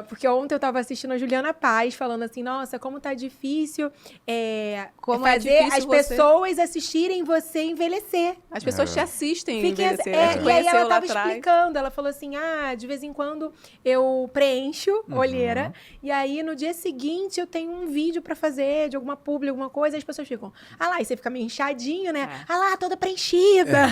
Porque ontem eu tava assistindo a Juliana Paz, falando assim, nossa, como tá difícil fazer as pessoas assistirem você envelhecer.
As pessoas te assistem envelhecer.
E aí ela tava explicando, ela falou assim, de vez em quando eu preencho olheira, e aí no dia seguinte eu tenho um vídeo pra fazer de alguma publi, alguma coisa, e as pessoas ficam, e você fica meio inchadinho, né? Toda preenchida.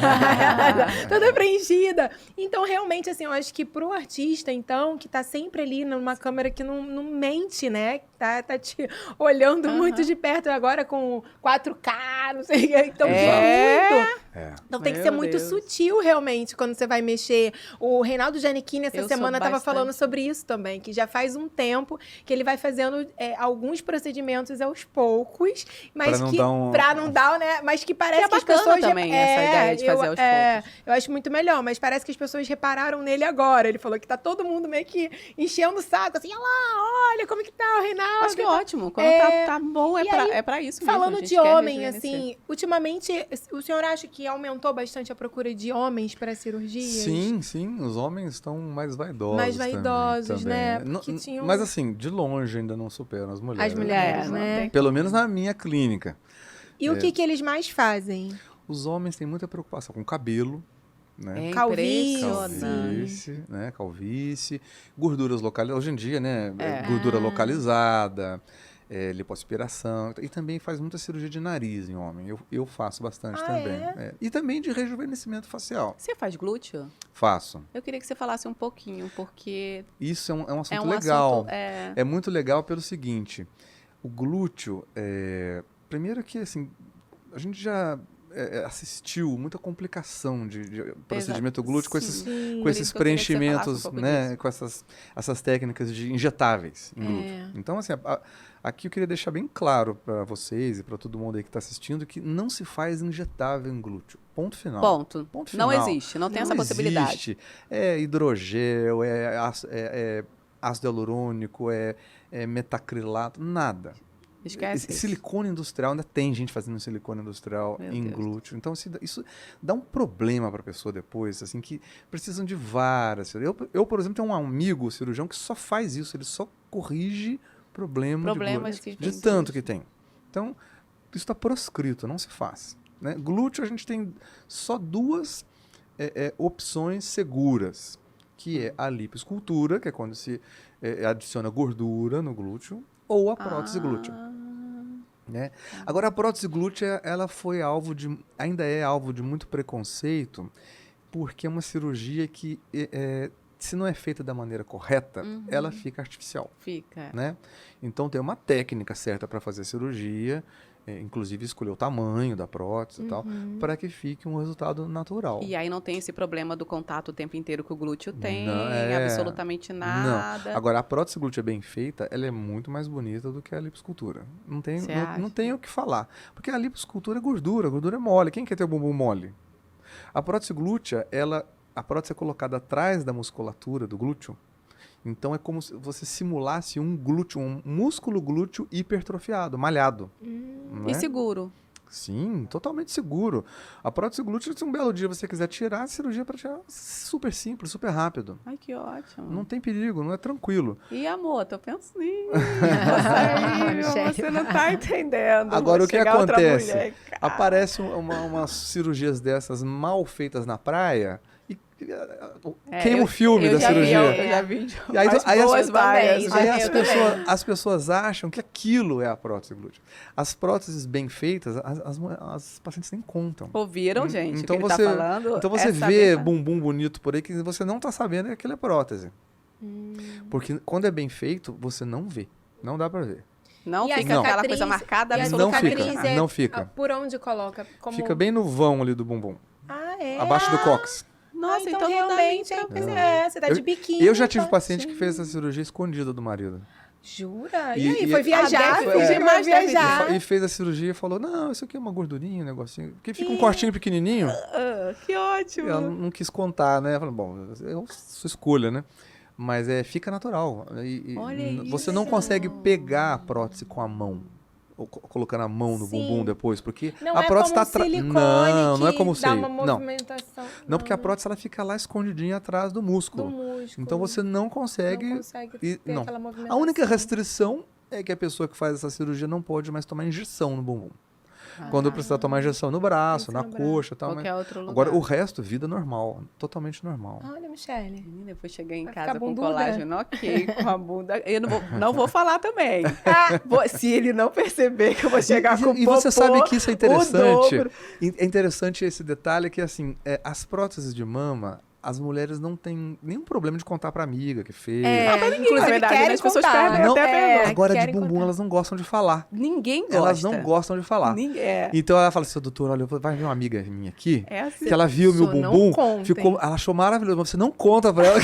Toda preenchida. Então, realmente, assim, eu acho que pro artista, então, que tá sempre ali numa câmera que não mente, né? Tá te olhando muito de perto, agora com 4K, não sei o que. Então, muito. Então, tem que ser muito sutil, realmente, quando você vai mexer. O Reinaldo Giannichini, essa semana, tava falando sobre isso também, que já faz um tempo que ele vai fazendo alguns procedimentos aos poucos, mas pra não dar, né? Mas que parece que as pessoas
também essa ideia de fazer aos poucos.
Eu acho muito melhor, mas parece que as pessoas repararam nele agora. Ele falou que tá todo mundo meio que enchendo o saco, assim, olha como que tá o Reinaldo.
Acho que é ótimo. Quando tá bom, é pra isso mesmo.
Falando de homem, assim, ultimamente, o senhor acha que aumentou bastante a procura de homens para cirurgias?
Sim. Os homens estão mais vaidosos.
Mais vaidosos,
também.
né?
Mas assim, de longe ainda não superam as mulheres.
As mulheres, né?
Pelo menos na minha clínica.
E o que eles mais fazem?
Os homens têm muita preocupação com cabelo, né?
Calvície,
né? Calvície, gorduras localizadas. Hoje em dia, né? Gordura localizada, lipoaspiração. E também faz muita cirurgia de nariz em homem. Eu faço bastante também. E também de rejuvenescimento facial.
Você faz glúteo?
Faço.
Eu queria que você falasse um pouquinho, porque...
Isso é um assunto legal. É muito legal pelo seguinte, o glúteo, primeiro que, assim, a gente já assistiu muita complicação de procedimento glúteo com esses preenchimentos, né, com essas técnicas de injetáveis em glúteo. Então, assim, aqui eu queria deixar bem claro para vocês e para todo mundo aí que está assistindo que não se faz injetável em glúteo. Ponto final.
Ponto final. Não existe, não tem essa possibilidade.
Existe. É hidrogel, é ácido hialurônico, é metacrilato, nada.
Esquece
silicone industrial, ainda tem gente fazendo silicone industrial em glúteo. Então, isso dá um problema para a pessoa depois, assim, que precisam de várias. Eu, por exemplo, tenho um amigo cirurgião que só faz isso, ele só corrige problemas de tanto que tem. Então, isso está proscrito, não se faz. Né? Glúteo, a gente tem só duas opções seguras, que é a lipoescultura, que é quando se adiciona gordura no glúteo, ou a prótese glútea. Né? Agora, a prótese glútea, ela ainda é alvo de muito preconceito, porque é uma cirurgia que, se não é feita da maneira correta, ela fica artificial.
Fica.
Né? Então, tem uma técnica certa para fazer a cirurgia, inclusive escolher o tamanho da prótese e tal, para que fique um resultado natural.
E aí não tem esse problema do contato o tempo inteiro que o glúteo tem,
Não,
absolutamente nada.
Não. Agora, a prótese glútea bem feita, ela é muito mais bonita do que a lipoescultura. Não tem o que falar. Porque a lipoescultura é gordura é mole. Quem quer ter o bumbum mole? A prótese glútea, a prótese é colocada atrás da musculatura do glúteo. Então é como se você simulasse um músculo glúteo hipertrofiado, malhado.
E seguro.
Sim, totalmente seguro. A prótese glútea, se um belo dia você quiser tirar, a cirurgia para tirar super simples, super rápido.
Ai, que ótimo.
Não tem perigo, não é tranquilo.
E amor, tô pensando você não tá entendendo.
Agora, o que acontece? Aparecem umas cirurgias dessas mal feitas na praia e queima o filme da cirurgia.
Eu já vi
e aí
várias.
as pessoas acham que aquilo é a prótese glútea. As próteses bem feitas, as pacientes nem contam.
Ouviram, gente?
Então
o que ele tá falando?
Então você vê bumbum bonito por aí que você não está sabendo que aquilo é prótese. Porque quando é bem feito, você não vê. Não dá para ver.
Não fica aquela coisa marcada absolutamente.
Não fica.
Por onde coloca?
Fica bem no vão ali do bumbum.
É?
Abaixo do cóccix.
Nossa, então realmente você tá de biquíni.
Eu já tive paciente que fez essa cirurgia escondida do marido.
Jura? E aí, foi viajar?
E fez a cirurgia e falou, não, isso aqui é uma gordurinha, um negocinho. Porque fica um cortinho pequenininho.
Que ótimo.
Ela não quis contar, né? Falei, bom, é sua escolha, né? Mas fica natural. Você não consegue pegar a prótese com a mão. Ou colocando a mão no bumbum depois, porque a prótese está atrás. Não é como o seio. Não, porque a prótese ela fica lá escondidinha atrás do músculo. Então você não consegue ter aquela movimentação. A única restrição é que a pessoa que faz essa cirurgia não pode mais tomar injeção no bumbum. Quando precisar tomar injeção no braço, na coxa e tal.
Qualquer outro lugar.
Agora, o resto, vida normal. Totalmente normal.
Olha, Michele.
Menina, eu vou chegar em casa com colágeno, ok, com a bunda. Eu não vou falar também. Se ele não perceber que eu vou chegar com o
E você sabe que isso é interessante. É interessante esse detalhe que, assim, as próteses de mama... As mulheres não têm nenhum problema de contar pra amiga que fez.
Inclusive, na verdade, as pessoas perdem até
agora, de bumbum, elas não gostam de falar.
Ninguém gosta.
Elas não gostam de falar. Então, ela fala assim, doutor, olha, vai ver uma amiga minha aqui, que ela viu meu bumbum, ela achou maravilhoso, mas você não conta pra ela.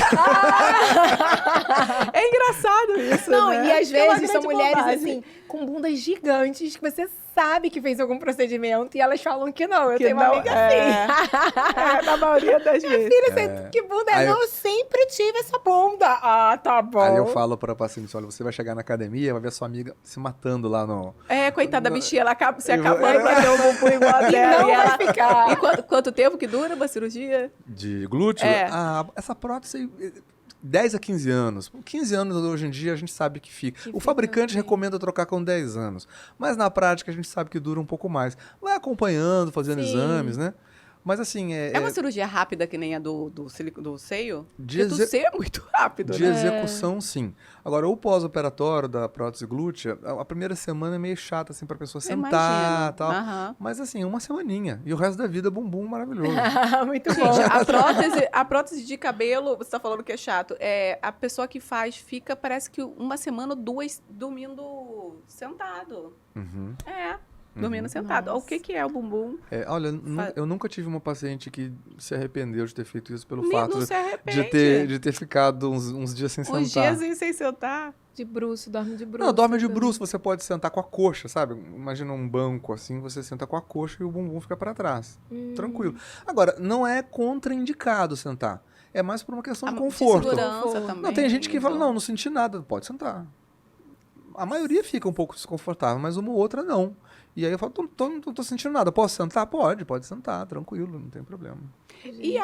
É engraçado isso,
e às vezes são mulheres, assim, com bundas gigantes, que você sabe que fez algum procedimento e elas falam que não. Eu tenho uma amiga assim.
Na maioria das vezes.
Filha, que bunda é? Eu sempre tive essa bunda. Ah, tá bom.
Aí eu falo pra paciente, olha, você vai chegar na academia, vai ver a sua amiga se matando lá no...
Coitada da bichinha, ela acaba se acabando pra ter um bumbum igual a dela.
E vai ficar.
E quanto tempo que dura uma cirurgia?
De glúteo? Essa prótese... 10 a 15 anos. 15 anos hoje em dia a gente sabe que fica. O fabricante recomenda trocar com 10 anos. Mas na prática a gente sabe que dura um pouco mais. Vai acompanhando, fazendo exames, né? Mas assim... É
uma cirurgia rápida que nem a do seio? Porque do seio é muito rápido,
de execução, sim. Agora, o pós-operatório da prótese glútea, a primeira semana é meio chata, assim, pra pessoa sentar e tal. Mas assim, uma semaninha. E o resto da vida, bumbum maravilhoso.
Muito bom.
Gente, a prótese de cabelo, você tá falando que é chato, a pessoa que faz fica, parece que uma semana ou duas dormindo sentado. Dormindo sentado. O que é o bumbum?
Olha, eu nunca tive uma paciente que se arrependeu de ter feito isso pelo fato de ter ficado uns dias sem sentar.
Uns dias sem sentar.
De bruço, dorme de bruço.
Não, dorme de bruço, você pode sentar com a coxa, sabe? Imagina um banco assim, você senta com a coxa e o bumbum fica para trás. Tranquilo. Agora, não é contraindicado sentar. É mais por uma questão de conforto.
De segurança também.
Não, tem gente que fala, não senti nada, pode sentar. A maioria fica um pouco desconfortável, mas uma ou outra não. E aí eu falo, não tô sentindo nada. Posso sentar? Pode sentar, tranquilo, não tem problema.
E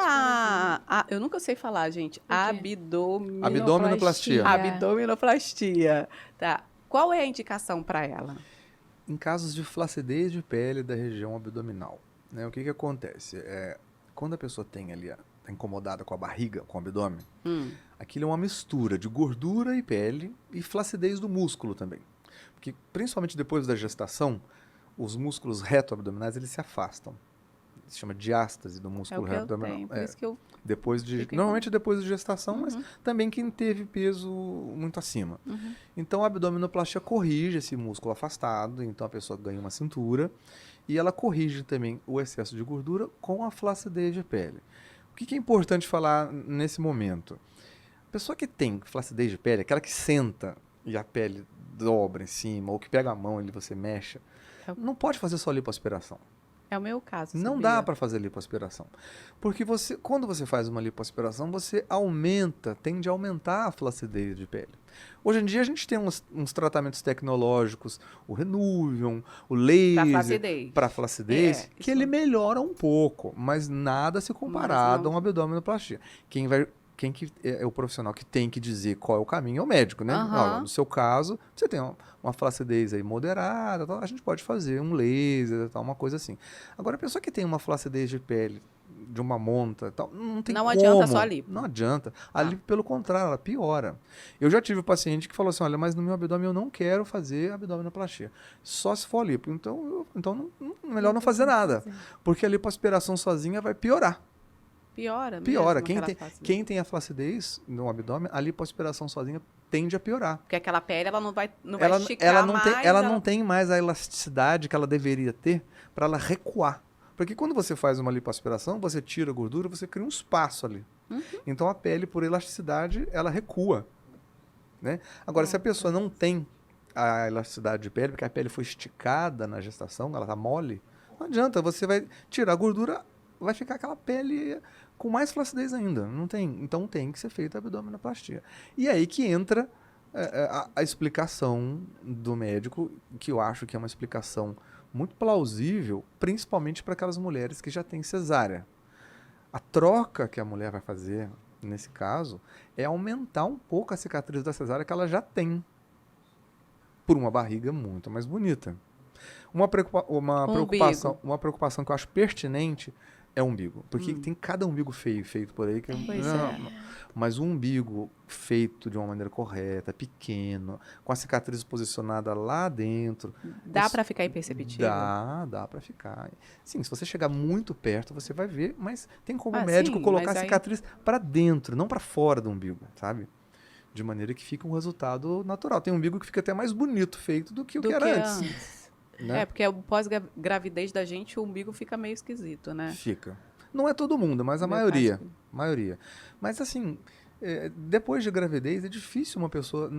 eu nunca sei falar, gente.
Abdominoplastia.
Abdominoplastia. Tá. Qual é a indicação para ela?
Em casos de flacidez de pele da região abdominal, né? O que acontece? Quando a pessoa tem ali, tá incomodada com a barriga, com o abdômen, aquilo é uma mistura de gordura e pele e flacidez do músculo também. Porque, principalmente depois da gestação, os músculos reto-abdominais, eles se afastam. se chama diástase do
É
músculo
o que eu
abdominal.
tenho, por isso que eu...
Normalmente depois de gestação, mas também quem teve peso muito acima. Então a abdominoplastia corrige esse músculo afastado, então a pessoa ganha uma cintura e ela corrige também o excesso de gordura com a flacidez de pele. O que é importante falar nesse momento? A pessoa que tem flacidez de pele, aquela que senta e a pele dobra em cima, ou que pega a mão e você mexe, não pode fazer só lipoaspiração.
É o meu caso,
Não
sabia?
dá para fazer lipoaspiração. Porque quando você faz uma lipoaspiração, você tende a aumentar a flacidez de pele. Hoje em dia a gente tem uns tratamentos tecnológicos, o Renuvium, o laser para flacidez, que ele melhora um pouco, mas nada se comparado a uma abdominoplastia. Quem é o profissional que tem que dizer qual é o caminho é o médico, né? Olha, no seu caso, você tem uma flacidez aí moderada, tal, a gente pode fazer um laser, tal, uma coisa assim. Agora, a pessoa que tem uma flacidez de pele, de uma monta, tal, não tem como.
Não adianta só a lipo.
Não adianta. A lipo, pelo contrário, ela piora. Eu já tive um paciente que falou assim, olha, mas no meu abdômen eu não quero fazer abdominoplastia. Só se for lipo. Então melhor não fazer nada. Porque a lipoaspiração sozinha vai piorar.
Piora.
Quem tem a flacidez no abdômen, a lipoaspiração sozinha tende a piorar.
Porque aquela pele ela não vai esticar
ela não tem mais a elasticidade que ela deveria ter para ela recuar. Porque quando você faz uma lipoaspiração, você tira a gordura, você cria um espaço ali. Então a pele, por elasticidade, ela recua. Né? Agora, se a pessoa não tem a elasticidade de pele, porque a pele foi esticada na gestação, ela está mole, não adianta, você vai tirar a gordura, vai ficar aquela pele com mais flacidez ainda. Não tem. Então tem que ser feita a abdominoplastia. E aí que entra a explicação do médico, que eu acho que é uma explicação muito plausível, principalmente para aquelas mulheres que já têm cesárea. A troca que a mulher vai fazer, nesse caso, é aumentar um pouco a cicatriz da cesárea que ela já tem, por uma barriga muito mais bonita. Uma preocupação que eu acho pertinente é o umbigo. Porque tem cada umbigo feio feito por aí. Mas um umbigo feito de uma maneira correta, pequeno, com a cicatriz posicionada lá dentro.
Dá para ficar imperceptível?
Dá para ficar. Sim, se você chegar muito perto, você vai ver, mas tem como o médico colocar a cicatriz para dentro, não para fora do umbigo, sabe? De maneira que fica um resultado natural. Tem um umbigo que fica até mais bonito feito do que o que era antes. Né?
Porque o pós-gravidez da gente, o umbigo fica meio esquisito, né?
Fica. Não é todo mundo, mas a maioria. Mas assim, depois de gravidez, é difícil uma pessoa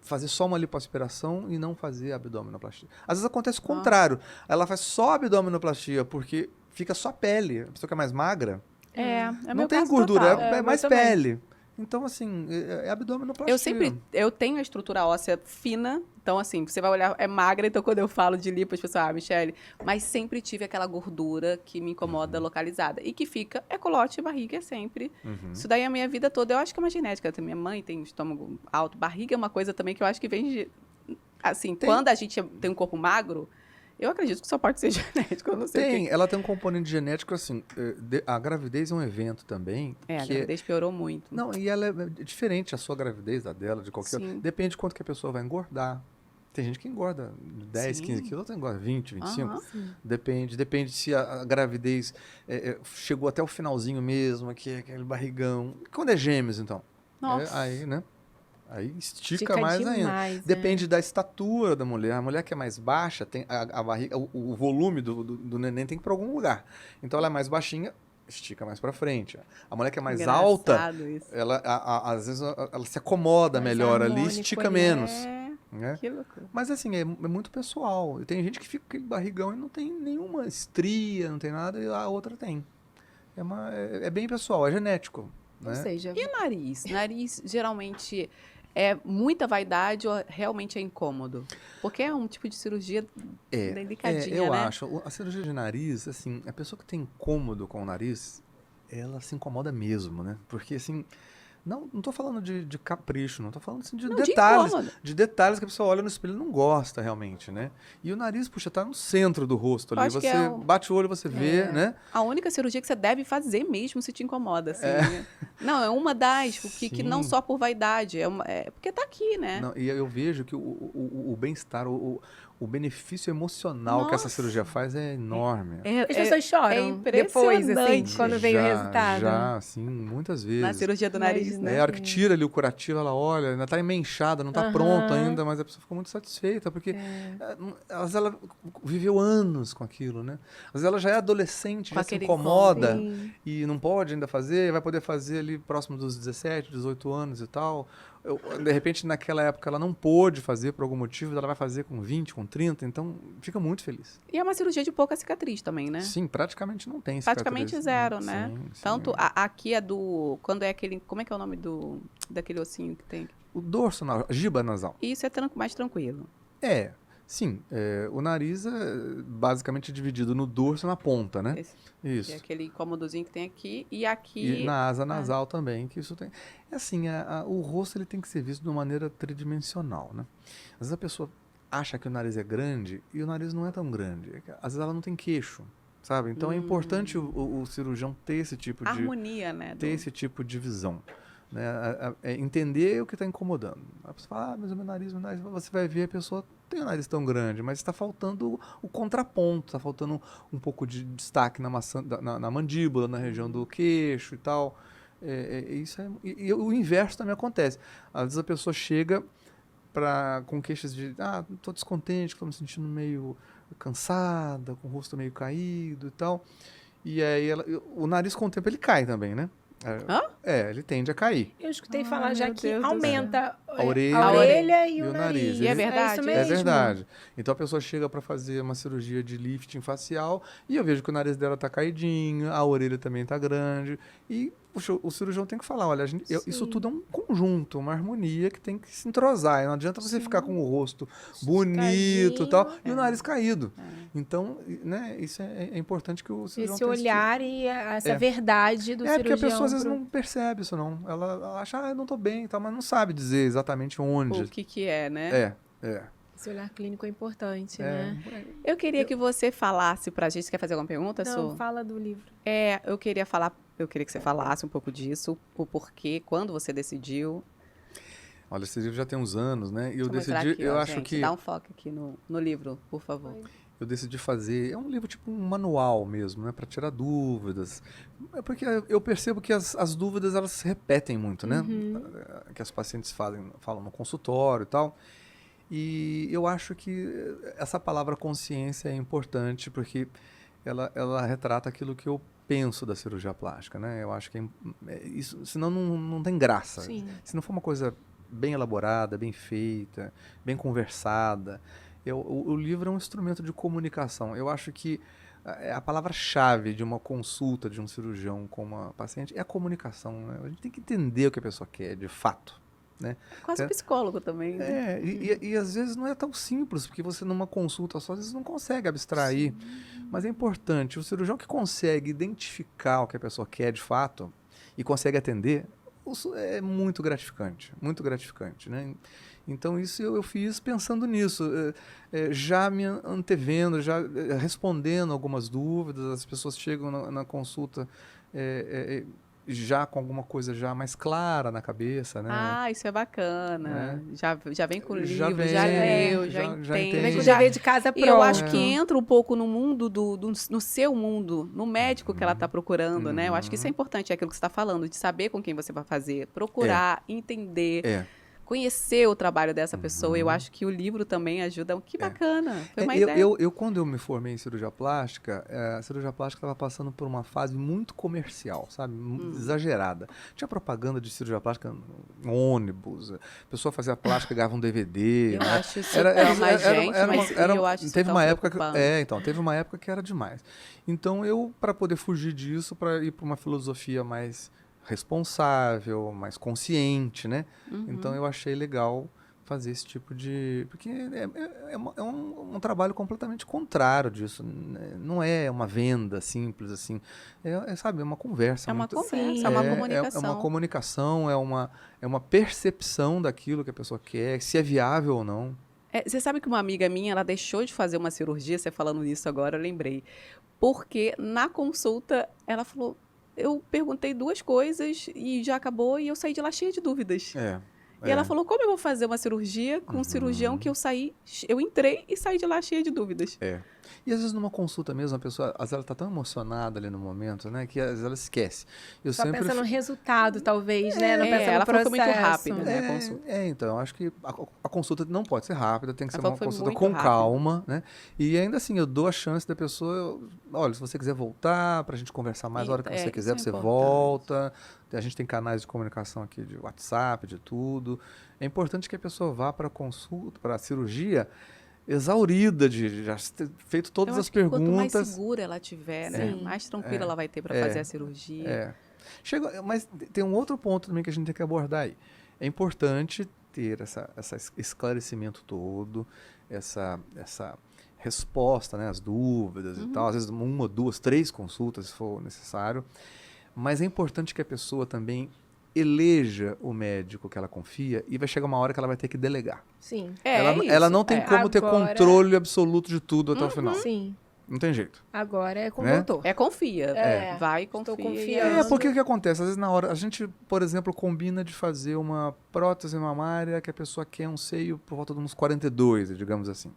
fazer só uma lipoaspiração e não fazer abdominoplastia. Às vezes acontece o contrário. Ela faz só abdominoplastia porque fica só pele. A pessoa que é mais magra, não tem gordura, é mais pele. Então, assim, é abdominoplastia.
Eu tenho a estrutura óssea fina, então, assim, você vai olhar, é magra, então quando eu falo de lipo, as pessoas, Michele, mas sempre tive aquela gordura que me incomoda localizada. E que fica, colote e barriga sempre. Isso daí é a minha vida toda. Eu acho que é uma genética. Minha mãe tem estômago alto, barriga é uma coisa também que eu acho que vem de... Assim, quando a gente tem um corpo magro, eu acredito que só pode ser genético, eu não sei.
Ela tem um componente genético, assim, a gravidez é um evento também.
A gravidez piorou muito.
Não, e ela é diferente, a sua gravidez, da dela, de qualquer outra. Depende de quanto que a pessoa vai engordar. Tem gente que engorda 10, 15 quilos, outra engorda 20, 25. Depende se a gravidez chegou até o finalzinho mesmo, aquele barrigão. Quando é gêmeos, então?
Nossa.
Aí, né? Aí estica mais ainda. Depende da estatura da mulher. A mulher que é mais baixa, tem a barriga, o volume do neném tem que ir para algum lugar. Então ela é mais baixinha, estica mais para frente. A mulher que é mais alta, ela às vezes ela se acomoda melhor ali, estica menos. Né?
Que loucura.
Mas assim, é muito pessoal. Tem gente que fica com aquele barrigão e não tem nenhuma estria, não tem nada, e a outra tem. É bem pessoal, é genético. Né?
Ou seja...
E nariz? Nariz, geralmente... É muita vaidade ou realmente é incômodo? Porque é um tipo de cirurgia delicadinha,
eu
né?
acho. A cirurgia de nariz, assim, a pessoa que tem incômodo com o nariz, ela se incomoda mesmo, né? Porque, assim, não tô falando de capricho, não tô falando assim, de detalhes. De detalhes que a pessoa olha no espelho e não gosta realmente, né? E o nariz, puxa, tá no centro do rosto ali. Você bate o olho, você vê, né?
A única cirurgia que você deve fazer mesmo se te incomoda, assim. Né? Não, é uma das, que não só por vaidade, porque tá aqui, né?
Não, e eu vejo que o bem-estar, o o benefício emocional que essa cirurgia faz é enorme.
As pessoas choram depois, assim, quando veio o resultado.
Já, assim, muitas vezes.
Na cirurgia do nariz, né?
A hora que tira ali o curativo, ela olha, ainda tá emenchada, não tá pronto ainda, mas a pessoa ficou muito satisfeita, porque às vezes ela viveu anos com aquilo, né? Às vezes ela já é adolescente, já se incomoda e não pode ainda fazer, vai poder fazer ali próximo dos 17, 18 anos e tal. De repente, naquela época, ela não pôde fazer por algum motivo, ela vai fazer com 20, com 30, então fica muito feliz.
E é uma cirurgia de pouca cicatriz também, né?
Sim, praticamente não tem cicatriz.
Praticamente zero, né?
Sim,
Tanto aqui é do... Quando é aquele... Como é que é o nome daquele ossinho que tem?
O dorso, a giba nasal.
Isso é mais tranquilo.
Sim. O nariz é basicamente dividido no dorso e na ponta, né? Isso.
É aquele incômodozinho que tem aqui e aqui...
E na asa nasal também, que isso tem... É assim, o rosto ele tem que ser visto de uma maneira tridimensional, né? Às vezes a pessoa acha que o nariz é grande e o nariz não é tão grande. Às vezes ela não tem queixo, sabe? Então é importante o cirurgião ter esse tipo de...
Harmonia, né?
Ter esse tipo de visão. Né? Entender o que está incomodando. A pessoa fala, mas o meu nariz, você vai ver a pessoa tem um nariz tão grande, mas está faltando o contraponto, está faltando um pouco de destaque na mandíbula, na região do queixo e tal. E o inverso também acontece. Às vezes a pessoa chega com queixas de, estou descontente, estou me sentindo meio cansada, com o rosto meio caído e tal. E aí o nariz com o tempo ele cai também, né? Ele tende a cair.
Eu escutei falar já que
Deus
aumenta
a orelha
e o nariz.
E é verdade?
É isso mesmo?
É verdade. Então a pessoa chega para fazer uma cirurgia de lifting facial e eu vejo que o nariz dela tá caidinho, a orelha também tá grande e o cirurgião tem que falar, olha, isso tudo é um conjunto, uma harmonia que tem que se entrosar. E não adianta você ficar com o rosto bonito e tal, e o nariz caído. Então, né, isso é importante que o cirurgião
esse olhar e essa verdade do cirurgião.
Porque a pessoa às vezes não percebe isso, não. Ela acha, eu não tô bem e tal, mas não sabe dizer exatamente onde.
O que é, né?
Esse olhar clínico é importante, né?
Eu queria que você falasse pra gente. Você quer fazer alguma pergunta, Su?
Não, fala do livro.
Eu queria que você falasse um pouco disso, o porquê, quando você decidiu.
Olha, esse livro já tem uns anos, né? E eu
Deixa
decidi,
aqui,
acho
gente,
que...
Dá um foco aqui no livro, por favor.
Eu decidi fazer... É um livro tipo um manual mesmo, né? Para tirar dúvidas. Porque eu percebo que as dúvidas, elas se repetem muito, né? Que as pacientes falam no consultório e tal. E eu acho que essa palavra consciência é importante porque ela retrata aquilo que eu penso da cirurgia plástica, né? Eu acho que isso, senão não tem graça.
Sim.
Se não for uma coisa bem elaborada, bem feita, bem conversada. O livro é um instrumento de comunicação. Eu acho que a palavra-chave de uma consulta de um cirurgião com uma paciente é a comunicação. Né? A gente tem que entender o que a pessoa quer, de fato. Né?
Quase psicólogo também. Né?
E às vezes não é tão simples, porque você numa consulta só, às vezes não consegue abstrair. Sim. Mas é importante, o cirurgião que consegue identificar o que a pessoa quer de fato e consegue atender, é muito gratificante, né? Então isso eu fiz pensando nisso, já me antevendo, já respondendo algumas dúvidas, as pessoas chegam na consulta já com alguma coisa já mais clara na cabeça, né?
Isso é bacana. Já vem com o livro,
já
leu, já entende.
Vem com o dever de casa pronto.
E eu acho que entra um pouco no mundo, no seu mundo, no médico que ela está procurando, né? Eu acho que isso é importante, é aquilo que você está falando, de saber com quem você vai fazer, procurar, entender. Conhecer o trabalho dessa pessoa. Eu acho que o livro também ajuda. Que bacana. Foi uma ideia.
Quando eu me formei em cirurgia plástica, a cirurgia plástica estava passando por uma fase muito comercial, sabe? Exagerada. Tinha propaganda de cirurgia plástica no ônibus. A pessoa fazia plástica e ganhava um DVD.
Eu acho isso eu acho isso
teve uma época teve uma época que era demais. Então eu, para poder fugir disso, para ir para uma filosofia mais responsável, mais consciente, né? Então eu achei legal fazer esse tipo de... Porque é um trabalho completamente contrário disso. Não é uma venda simples, assim. Sabe, é uma conversa.
É uma conversa, é uma comunicação.
É uma comunicação, é uma percepção daquilo que a pessoa quer, se é viável ou não.
Você sabe que uma amiga minha, ela deixou de fazer uma cirurgia, você falando nisso agora, eu lembrei. Porque na consulta, ela falou... Eu perguntei 2 coisas e já acabou e eu saí de lá cheia de dúvidas. E ela falou, como eu vou fazer uma cirurgia com um cirurgião que eu entrei e saí de lá cheia de dúvidas.
E às vezes numa consulta mesmo, a pessoa, às vezes ela tá tão emocionada ali no momento, né, que às vezes ela esquece. Eu
Só
sempre
pensa no resultado, talvez, né? Não pensa no
ela falou
processo.
que foi muito rápida, né, a consulta.
Então, eu acho que a consulta não pode ser rápida, tem que ser uma
foi
consulta
muito
com
rápida.
calma, né? E ainda assim, eu dou a chance da pessoa, olha, se você quiser voltar, pra gente conversar mais a hora que você quiser,
isso
você
é importante.
volta. A gente tem canais de comunicação aqui de WhatsApp, de tudo. É importante que a pessoa vá para a consulta, para a cirurgia, exaurida de já ter feito todas
Eu
as
acho que quanto mais
perguntas.
segura ela tiver, né?
Sim.
Mais tranquila ela vai ter para fazer a cirurgia.
Mas tem um outro ponto também que a gente tem que abordar aí. É importante ter esse esclarecimento todo, essa resposta, né, às dúvidas e tal. Às vezes 1, 2, 3 consultas, se for necessário. Mas é importante que a pessoa também eleja o médico que ela confia e vai chegar uma hora que ela vai ter que delegar.
Sim.
Ela não tem como ter controle absoluto de tudo até o final.
Sim.
Não tem jeito.
Agora é com o
Né?
doutor.
Confia. Vai, confia.
Estou confiando.
Porque o que acontece? Às vezes na hora, a gente, por exemplo, combina de fazer uma prótese mamária que a pessoa quer um seio por volta de uns 42, digamos assim.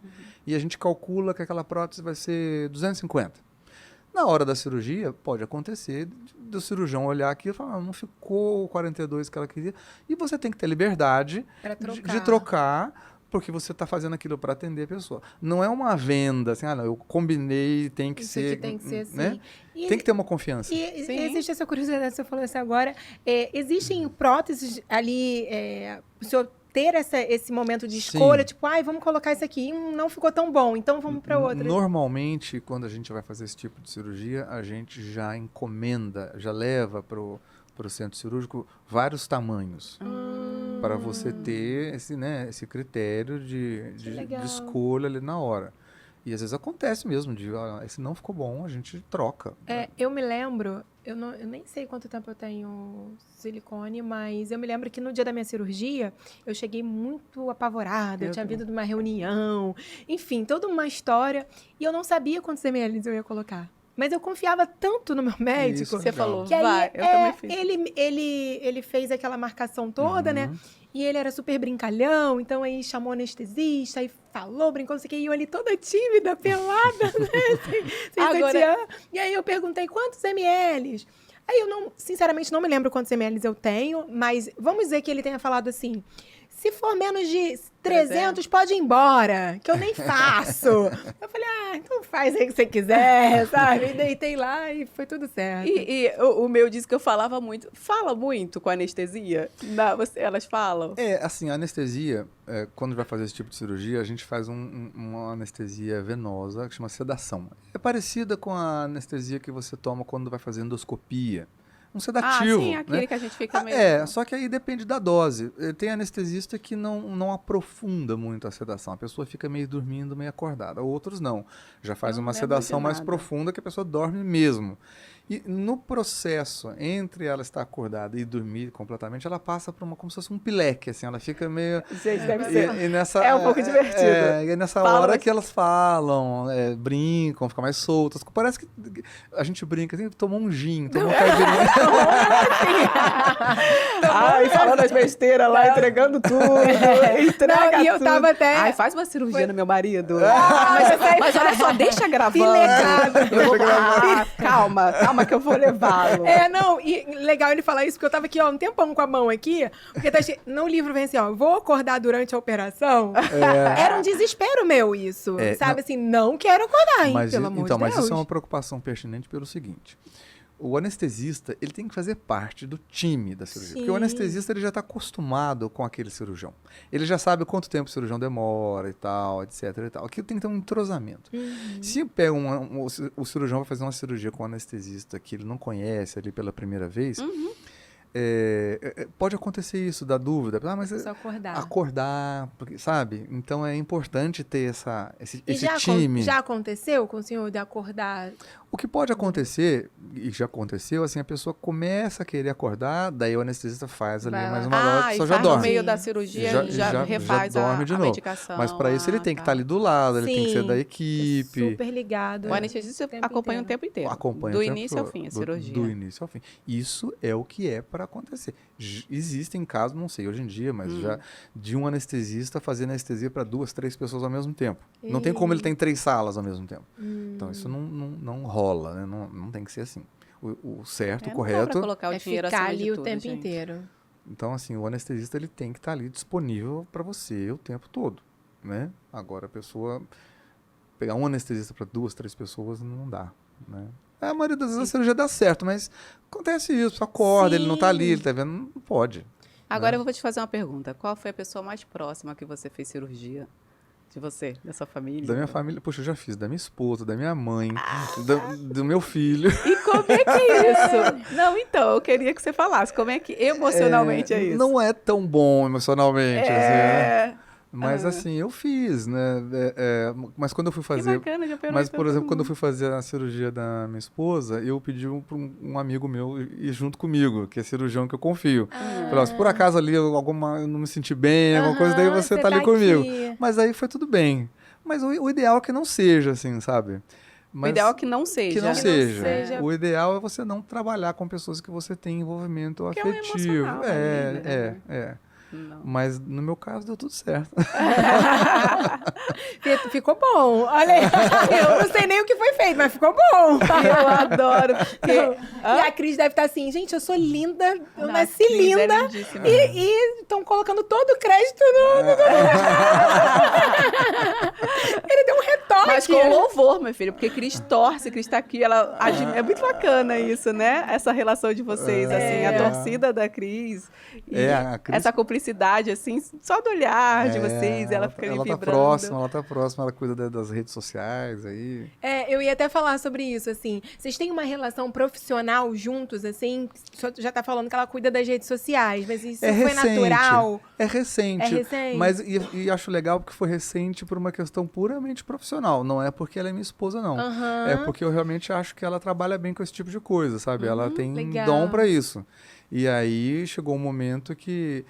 E a gente calcula que aquela prótese vai ser 250. Na hora da cirurgia, pode acontecer do cirurgião olhar aqui e falar, não ficou o 42 que ela queria. E você tem que ter liberdade de trocar, porque você está fazendo aquilo para atender a pessoa. Não é uma venda, assim, não, eu combinei, tem que ser...
Aqui tem que ser assim.
Né? Tem que ter uma confiança.
E existe essa curiosidade, você falou isso agora, existem próteses ali, o senhor ter esse momento de escolha, tipo, vamos colocar isso aqui, não ficou tão bom, então vamos para outra.
Normalmente, quando a gente vai fazer esse tipo de cirurgia, a gente já encomenda, já leva para o centro cirúrgico vários tamanhos, para você ter esse critério de escolha ali na hora. E às vezes acontece mesmo, esse não ficou bom, a gente troca.
Eu me lembro, eu nem sei quanto tempo eu tenho silicone, mas eu me lembro que no dia da minha cirurgia, eu cheguei muito apavorada, eu tinha vindo de uma reunião, enfim, toda uma história, e eu não sabia quantos ml eu ia colocar. Mas eu confiava tanto no meu médico.
Você falou,
que aí,
vai, eu também fiz.
Ele fez aquela marcação toda, né? E ele era super brincalhão, então aí chamou anestesista, aí falou, brincou, não sei o que, e eu ali toda tímida, pelada, né? sem sutiã. E aí eu perguntei, quantos ml? Aí eu sinceramente não me lembro quantos ml eu tenho, mas vamos dizer que ele tenha falado assim, se for menos de 300, pode ir embora, que eu nem faço. Eu falei, então faz aí o que você quiser, sabe? E deitei lá e foi tudo certo.
E o meu disse que eu falava muito. Fala muito com anestesia? Elas falam?
Assim, a anestesia, quando vai fazer esse tipo de cirurgia, a gente faz uma anestesia venosa, que chama sedação. É parecida com a anestesia que você toma quando vai fazer endoscopia. Um sedativo.
Sim, aquele que a gente fica meio...
Só que aí depende da dose. Tem anestesista que não aprofunda muito a sedação. A pessoa fica meio dormindo, meio acordada. Outros não. Já faz uma sedação mais profunda que a pessoa dorme mesmo. E no processo, entre ela estar acordada e dormir completamente, ela passa por como se fosse um pileque, assim, ela fica meio...
Gente, deve ser.
É
um pouco divertido.
E é nessa hora que elas falam, brincam, ficam mais soltas. Parece que a gente brinca, assim, tomou um gin, tomou um caipirinha.
Ai, falando as besteiras lá, entregando tudo. Entrega
e eu tava até...
Ai, faz uma cirurgia no meu marido. Mas olha só, deixa gravando. Calma que eu vou levá-lo.
E legal ele falar isso, porque eu tava aqui, um tempão com a mão aqui, porque no livro vem assim, vou acordar durante a operação. Era um desespero meu isso, sabe? Assim, não quero acordar, hein, pelo amor de Deus.
Mas isso é uma preocupação pertinente pelo seguinte... O anestesista, ele tem que fazer parte do time da cirurgia. Sim. Porque o anestesista, ele já está acostumado com aquele cirurgião. Ele já sabe quanto tempo o cirurgião demora e tal, etc. E tal. Aqui tem que ter um entrosamento. Se pega o cirurgião vai fazer uma cirurgia com um anestesista que ele não conhece ali pela primeira vez... pode acontecer isso, da dúvida. Mas
só acordar.
Acordar, porque, sabe? Então é importante ter esse time.
Já aconteceu com o senhor de acordar?
O que pode acontecer, e já aconteceu, assim, a pessoa começa a querer acordar, daí o anestesista faz ali mais uma dose, a pessoa já dorme.
No meio da cirurgia já refaz
já dorme
a medicação.
Mas para isso ele tem que estar ali do lado, ele tem que ser da equipe.
Super ligado.
O anestesista acompanha o tempo inteiro.
Acompanha
do
o tempo
início ao fim, a cirurgia.
Do início ao fim. Isso é o que é para acontecer. Existem casos, não sei hoje em dia, mas já de um anestesista fazer anestesia para 2, 3 pessoas ao mesmo tempo. Não tem como ele ter 3 salas ao mesmo tempo. Então isso não rola, né? Não tem que ser assim. O certo, o correto...
Não dá pra colocar o dinheiro
ficar
acima
ali
de
o
tudo,
tempo
gente.
inteiro.
Então, assim, o anestesista ele tem que estar ali disponível para você o tempo todo, né? Agora, a pessoa... Pegar um anestesista para 2, 3 pessoas não dá, né? A maioria das vezes a cirurgia dá certo, mas acontece isso, acorda, ele não tá ali, ele tá vendo, não pode.
Agora
né?
eu vou te fazer uma pergunta. Qual foi a pessoa mais próxima que você fez cirurgia? De você, da sua família?
Da minha família, poxa, eu já fiz, da minha esposa, da minha mãe, do meu filho.
E como é que é isso? Não, então, eu queria que você falasse. Como é que emocionalmente é isso?
Não é tão bom emocionalmente, assim, né?
É...
Mas assim, eu fiz, né? Mas quando eu fui
Que
fazer...
bacana, já operou
Mas,
em
por
todo
exemplo, quando eu
mundo.
fui fazer a cirurgia da minha esposa, eu pedi para um amigo meu ir junto comigo, que é cirurgião que eu confio. Falei, ó, se por acaso ali eu não me senti bem, alguma coisa, daí você tá ali comigo.
aqui.
Mas aí foi tudo bem. Mas o ideal é que não seja, assim, sabe?
O ideal é que não seja.
Que não
Que não
seja.
seja.
O ideal é você não trabalhar com pessoas que você tem envolvimento
Que é o
afetivo.
emocional ali, né? Não.
Mas no meu caso deu tudo certo.
Ficou bom. Olha aí. Eu não sei nem o que foi feito, mas ficou bom.
Eu adoro. Porque...
E a Cris deve estar assim, gente, eu sou linda, eu
Não,
nasci
a Cris é
linda.
lindíssima.
E estão colocando todo o crédito no... Ele deu um retoque.
Mas com louvor, meu filho, porque Cris torce, Cris tá aqui, é muito bacana isso, né? Essa relação de vocês, assim, a torcida da Cris. E
A Cris-
essa cumplicidade, assim, só do olhar de vocês, ela fica ali
ela
vibrando.
tá próxima, ela cuida das redes sociais aí.
Eu ia até falar sobre isso, assim. Vocês têm uma relação profissional juntos, assim? O senhor já tá falando que ela cuida das redes sociais, mas isso foi
recente,
natural?
É recente.
É recente.
Mas e acho legal porque foi recente por uma questão puramente profissional. Não é porque ela é minha esposa, não.
Aham.
É porque eu realmente acho que ela trabalha bem com esse tipo de coisa, sabe? Ela tem
legal.
dom pra isso. E aí chegou um momento que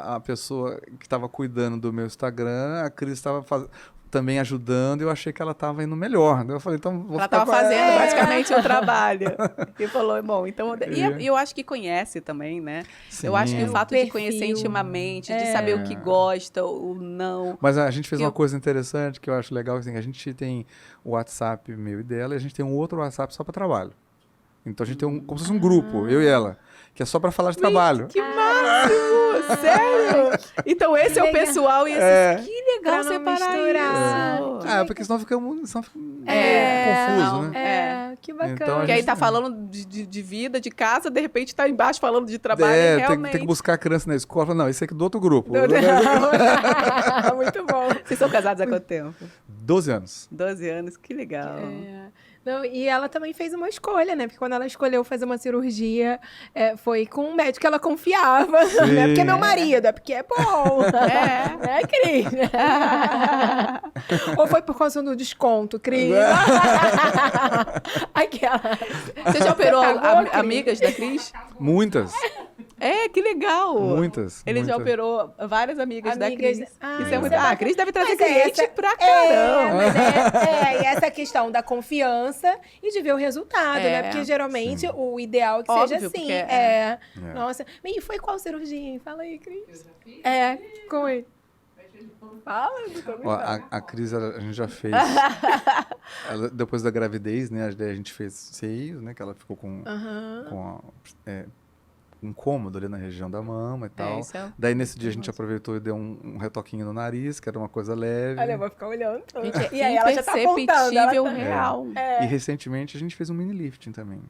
a pessoa que estava cuidando do meu Instagram, a Cris estava também ajudando, e eu achei que ela estava indo melhor. Daí eu falei, então vou
Ela
ficar
estava
com ela.
fazendo praticamente o trabalho. E falou, bom, então... E
É.
eu acho que conhece também, né?
Sim.
Eu acho que o fato de
perfil.
conhecer intimamente, de saber o que gosta, o não...
Mas a gente fez
Eu-
uma coisa interessante que eu acho legal, assim, a gente tem o WhatsApp meu e dela, e a gente tem um outro WhatsApp só para trabalho. Então a gente tem como se fosse um grupo, eu e ela, que é só para falar de trabalho.
Que máximo! Sério? Então esse é o
Legal.
pessoal e esse... Que legal
Pra não
separar
misturar.
isso!
Porque senão fica confuso,
não.
né?
Que bacana.
Então, a
Porque aí
gente-
tá falando de vida, de casa, de repente tá embaixo falando de trabalho, realmente.
tem que buscar a criança na escola. Fala, não, esse aqui é do outro grupo.
Muito bom.
Vocês são casados há quanto tempo?
12 anos.
12 anos, que legal.
Não, e ela também fez uma escolha, né? Porque quando ela escolheu fazer uma cirurgia, foi com um médico que ela confiava.
Sim.
Não é porque é meu marido, é porque é bom.
É.
Né, Cris? Ou foi por causa do desconto, Cris? Aquela.
Você já operou
Você pagou, Cris?
amigas da Cris?
Muitas.
É, que legal.
Muitas.
Ele já
muitas.
operou várias amigas da
Amigas-
Cris.
Ah,
Isso é muito...
isso é
a Cris deve trazer
Mas é
cliente
essa-
pra caramba.
mas e essa questão da confiança e de ver o resultado, né? Porque geralmente
Sim.
o ideal é que
Óbvio,
seja assim.
porque é.
Nossa. E foi qual cirurgia, hein? Fala aí, Cris. Como é? Fala,
Ó, a Cris, a gente já fez. Depois da gravidez, né? A gente fez seios, né? Que ela ficou com um incômodo ali na região da mama e tal.
Isso é...
Daí nesse dia a gente aproveitou e deu um retoquinho no nariz, que era uma coisa leve.
Olha, eu vou ficar olhando.
Gente,
E aí ela já tá apontando.
imperceptível
Ela tá,
real.
E recentemente a gente fez um mini lifting também.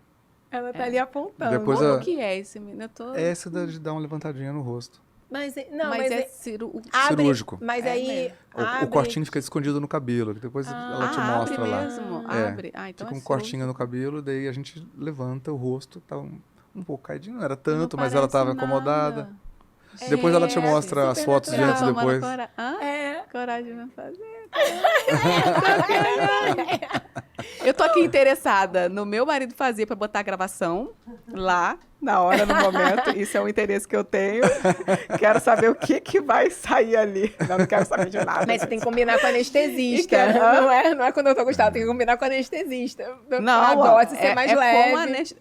ela tá ali apontando.
Depois
Como que é esse menino? Eu tô...
Essa de dar uma levantadinha no rosto.
Mas
Mas é
abre,
cirúrgico.
Mas
É
aí
mesmo.
O
abre.
cortinho fica escondido no cabelo, que depois ela te mostra
abre
lá.
mesmo?
É.
Abre. Ah, então
Fica um
é
cortinho no cabelo, daí a gente levanta o rosto, tá um pouco caidinho, não era
Não
tanto, mas ela
parece
tava incomodada.
nada.
Depois ela te mostra as
super
fotos de
natural.
antes e depois.
Coragem de não fazer. Eu tô aqui interessada no meu marido fazer pra botar a gravação lá, na hora, no momento. Isso é um interesse que eu tenho. Quero saber o que vai sair ali. Não quero saber de nada.
Mas você tem que combinar com o anestesista. Não é quando eu tô gostado, tem que combinar com o anestesista.
Não,
a dose ser mais leve.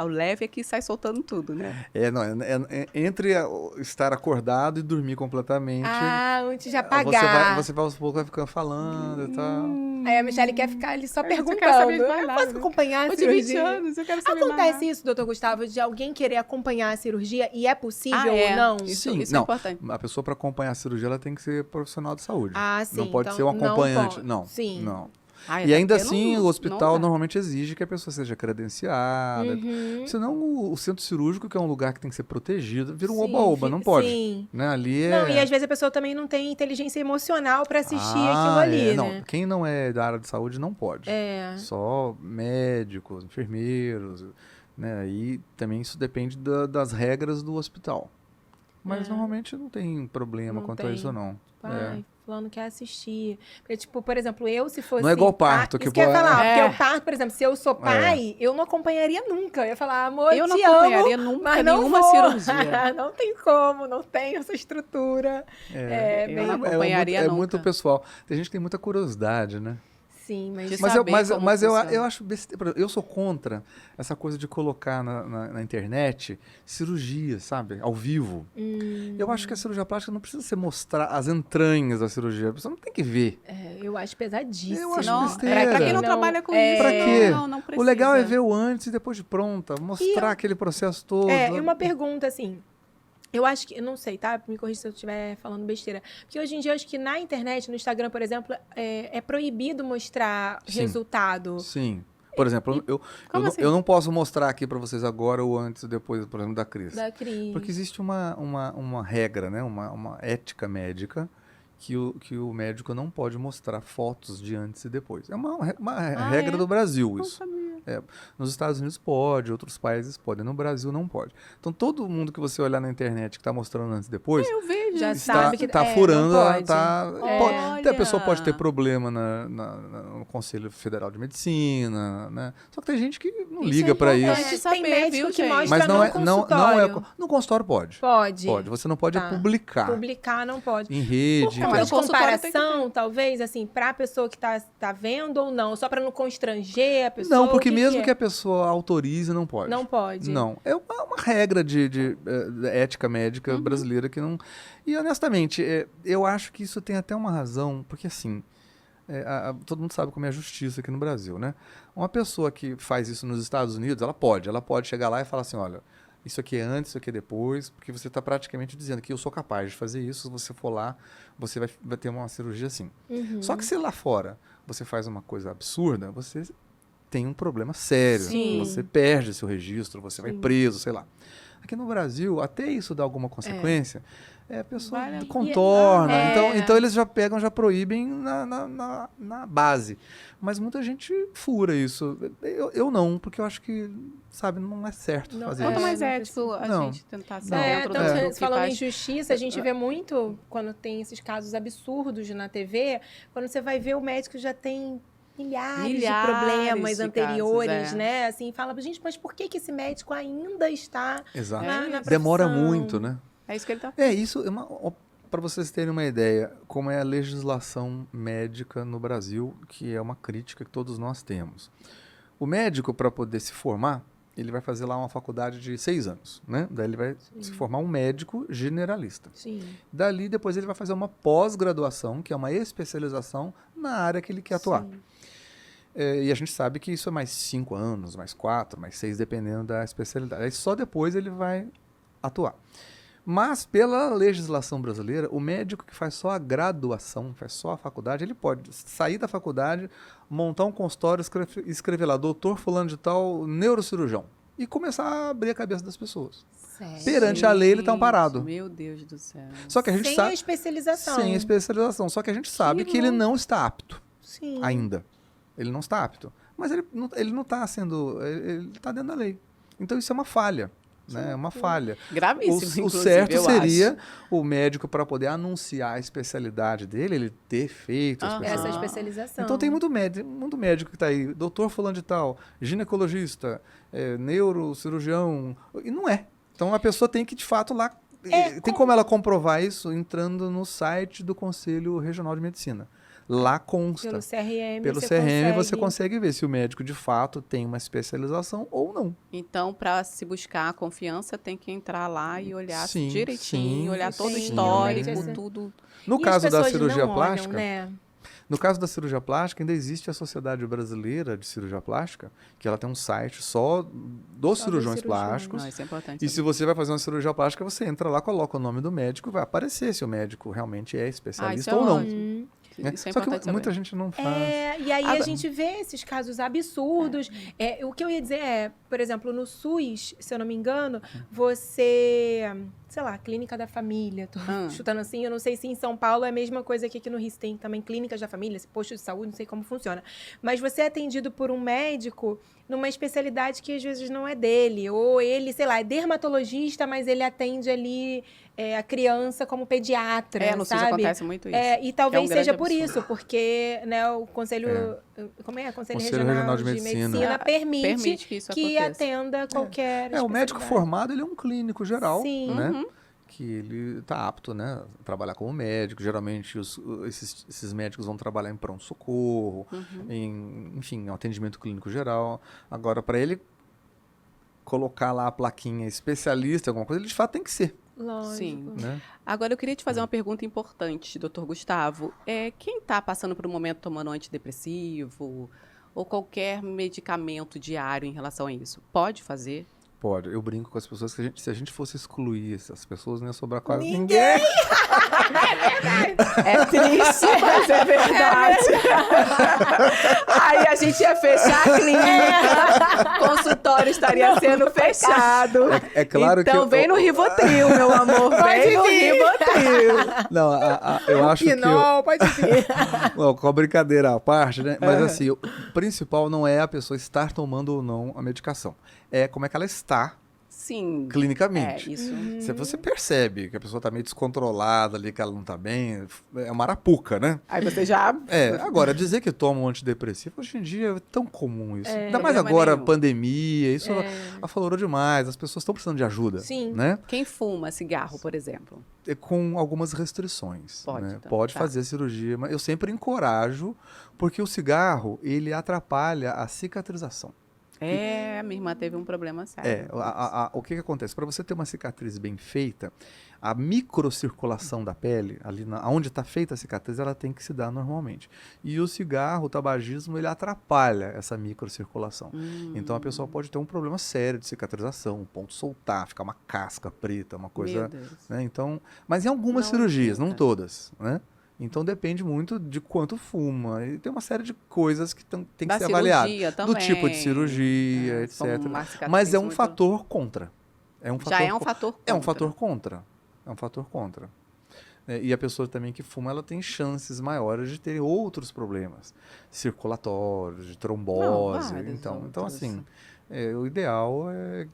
O leve é que sai soltando tudo, né?
Entre estar acordado e dormir completamente.
Antes de apagar.
Você vai aos poucos vai ficando falando e tal.
Aí a Michelle quer ficar ali só perguntando.
Eu
posso acompanhar a
de
cirurgia?
20 anos, eu quero saber
Acontece isso, doutor Gustavo, de alguém querer acompanhar a cirurgia e é possível ou não?
Isso é
não.
importante.
A pessoa, para acompanhar a cirurgia, ela tem que ser profissional de saúde.
Sim.
Não pode
então,
ser um acompanhante. Não.
Sim.
Não. E ainda assim, o hospital normalmente exige que a pessoa seja credenciada. Senão, o centro cirúrgico, que é um lugar que tem que ser protegido, vira um oba-oba, não pode.
Sim.
Né? Ali
Não, e às vezes a pessoa também não tem inteligência emocional para assistir aquilo ali,
Não,
né?
quem não é da área de saúde não pode. Só médicos, enfermeiros, né? E também isso depende das regras do hospital. Mas normalmente não tem problema quanto a isso, não.
Fulano quer assistir. Porque, tipo, por exemplo, eu se fosse...
Não é igual parto.
Isso que eu ia falar. Porque o parto, por exemplo, se eu sou pai, eu não acompanharia nunca. Eu ia falar, amor,
eu não
te
acompanharia
amo,
nunca
mas não
nenhuma
vou.
cirurgia.
Não tem como, não tem essa estrutura.
Eu não acompanharia nunca.
É muito pessoal. Tem gente que tem muita curiosidade, né?
Sim,
mas eu acho besteira. Eu sou contra essa coisa de colocar na internet cirurgia, sabe? Ao vivo. Eu acho que a cirurgia plástica não precisa ser mostrar as entranhas da cirurgia. A pessoa não tem que ver.
Eu acho pesadíssimo.
Eu acho besteira.
Pra quem não trabalha com isso.
Pra quê?
Não precisa.
O legal é ver o antes e depois de pronta. Mostrar aquele processo todo.
E uma pergunta, assim... Eu acho que, eu não sei, tá? Me corrija se eu estiver falando besteira. Porque hoje em dia, eu acho que na internet, no Instagram, por exemplo, é proibido mostrar resultado.
Sim. Por exemplo, eu não posso mostrar aqui para vocês agora o antes e depois, por exemplo, da Cris. Porque existe uma regra, né? Uma ética médica que o médico não pode mostrar fotos de antes e depois. É uma regra do Brasil, isso.
Não sabia.
Nos Estados Unidos pode, outros países podem, no Brasil não pode. Então todo mundo que você olhar na internet que está mostrando antes e depois,
eu vejo.
Já
está
sabe que
furando,
Olha.
até a pessoa pode ter problema no Conselho Federal de Medicina, né? Só que tem gente que não liga para isso.
Tem médico que mostra
Mas não é
consultório.
no consultório pode.
Pode.
Você não pode publicar.
Publicar não pode.
Em rede.
Mas comparação, talvez, assim, para a pessoa que tá vendo ou não, só para não constranger a pessoa.
Não, porque mesmo que a pessoa autorize, não pode.
Não pode.
Não. É uma regra de ética médica brasileira que não... E, honestamente, eu acho que isso tem até uma razão, porque, assim, todo mundo sabe como é a justiça aqui no Brasil, né? Uma pessoa que faz isso nos Estados Unidos, ela pode chegar lá e falar assim, olha, isso aqui é antes, isso aqui é depois, porque você está praticamente dizendo que eu sou capaz de fazer isso, se você for lá, você vai ter uma cirurgia assim. Só que se lá fora você faz uma coisa absurda, você tem um problema sério.
Sim.
Você perde seu registro, você vai preso, sei lá. Aqui no Brasil, até isso dá alguma consequência, a pessoa contorna. Então eles já pegam, já proíbem na base. Mas muita gente fura isso. Eu não, porque eu acho que, sabe, não é certo fazer
Quanto
isso.
mais ético a gente tentar ser dentro do
falando em justiça, a gente vê muito, quando tem esses casos absurdos na TV, quando você vai ver o médico já tem milhares de problemas anteriores,
casos,
né? Assim, fala, gente, mas por que esse médico ainda está na profissão?
Demora muito, né?
É isso que ele tá
para vocês terem uma ideia, como é a legislação médica no Brasil, que é uma crítica que todos nós temos. O médico, para poder se formar, ele vai fazer lá uma faculdade de 6 anos, né? Daí ele vai se formar um médico generalista.
Sim.
Dali, depois ele vai fazer uma pós-graduação, que é uma especialização na área que ele quer atuar. E a gente sabe que isso é mais 5 anos, mais 4, mais 6, dependendo da especialidade. Aí só depois ele vai atuar. Mas, pela legislação brasileira, o médico que faz só a graduação, faz só a faculdade, ele pode sair da faculdade, montar um consultório, escrever lá, doutor fulano de tal, neurocirurgião, e começar a abrir a cabeça das pessoas.
Sério?
Perante a lei, ele está amparado.
Meu Deus do céu.
Só que a gente
Sem
sabe,
a especialização.
Sem a especialização. Só que a gente sabe que ele não está apto ainda. Ele não está apto. Mas ele não está sendo... Ele está dentro da lei. Então, isso é uma falha. né? É uma falha.
Gravíssimo,
O
inclusive,
certo
eu
seria
acho.
o médico, para poder anunciar a especialidade dele, ele ter feito a
Aham.
Essa
especialidade.
especialização.
Então tem muito médico que está aí, doutor fulano de tal, ginecologista, neurocirurgião, e não é. Então a pessoa tem que, de fato, lá... tem como ela comprovar isso entrando no site do Conselho Regional de Medicina. Lá consta.
Pelo CRM,
Pelo CRM você consegue ver se o médico, de fato, tem uma especialização ou não.
Então, para se buscar a confiança, tem que entrar lá e olhar
Sim,
direitinho,
sim,
olhar todo o
sim,
histórico,
realmente,
tudo.
No
E
caso
as
da
pessoas
cirurgia
não
plástica...
olham, né?
No caso da cirurgia plástica, ainda existe a Sociedade Brasileira de Cirurgia Plástica, que ela tem um site só dos cirurgiões plásticos.
Não, isso é importante.
E se você vai fazer uma cirurgia plástica, você entra lá, coloca o nome do médico e vai aparecer se o médico realmente é especialista ou não.
Hum.
Né?
Isso é
Só que
importante
muita
saber.
gente não faz.
E aí a
Agora-
gente vê esses casos absurdos. O que eu ia dizer é, por exemplo, no SUS, se eu não me engano, você... Sei lá, clínica da família, tô chutando assim, eu não sei se em São Paulo é a mesma coisa que aqui no Rio tem também clínicas da família, posto de saúde, não sei como funciona. Mas você é atendido por um médico numa especialidade que às vezes não é dele, ou ele, sei lá, é dermatologista, mas ele atende ali a criança como pediatra,
No SUS
sabe?
acontece muito isso.
E talvez
grande
seja por
absurdo.
isso, porque né, o Conselho... Como é? Conselho
Regional de Medicina.
Permite que isso
que
aconteça.
atenda qualquer
O médico
especialidade.
formado, ele é um clínico geral,
Sim.
né? Que ele está apto, né, a trabalhar como médico. Geralmente esses médicos vão trabalhar em pronto-socorro, enfim, atendimento clínico geral. Agora, para ele colocar lá a plaquinha especialista, alguma coisa, ele de fato tem que ser.
Lógico.
Sim.
Né?
Agora, eu queria te fazer uma pergunta importante, doutor Gustavo. Quem está passando por um momento tomando antidepressivo ou qualquer medicamento diário em relação a isso, pode fazer?
Pode. Eu brinco com as pessoas que se a gente fosse excluir essas pessoas, não ia sobrar quase
Ninguém.
É triste, mas é verdade. Aí a gente ia fechar a clínica, o consultório estaria sendo fechado.
É claro que...
Então vem no Rivotril, meu amor, vem no Rivotril.
Não, eu acho que...
Não, pode vir.
Não, com a brincadeira à parte, né? Mas assim, o principal não é a pessoa estar tomando ou não a medicação. É como é que ela está
Sim.
clinicamente.
Isso.
Se você percebe que a pessoa está meio descontrolada ali, que ela não está bem, é uma arapuca, né?
Aí você já...
Agora, dizer que toma um antidepressivo, hoje em dia é tão comum isso. Ainda mais
problema
agora,
nenhum.
pandemia, isso aflorou demais, as pessoas estão precisando de ajuda.
Sim.
Né?
Quem fuma cigarro, por exemplo?
Com algumas restrições.
Pode,
né?
tá.
Pode
Tá.
fazer a cirurgia, mas eu sempre encorajo, porque o cigarro, ele atrapalha a cicatrização.
Minha irmã teve um problema sério.
O que acontece? Para você ter uma cicatriz bem feita, a microcirculação da pele, ali onde está feita a cicatriz, ela tem que se dar normalmente. E o cigarro, o tabagismo, ele atrapalha essa microcirculação. Então a pessoa pode ter um problema sério de cicatrização, um ponto soltar, ficar uma casca preta, uma coisa...
Meu Deus.
Né? Então, mas em algumas
Não
cirurgias, não
adianta.
todas, né? Então depende muito de quanto fuma. E tem uma série de coisas que tem que
Da
ser avaliadas.
cirurgia
Do
também.
tipo de cirurgia,
como
etc.
uma cicatriz
Mas é um
muito-
fator contra. É um
Já
fator
é um fator
É um
contra.
fator contra. É um fator contra. E a pessoa também que fuma, ela tem chances maiores de ter outros problemas circulatórios, de trombose.
vários
Então
outros.
assim, o ideal é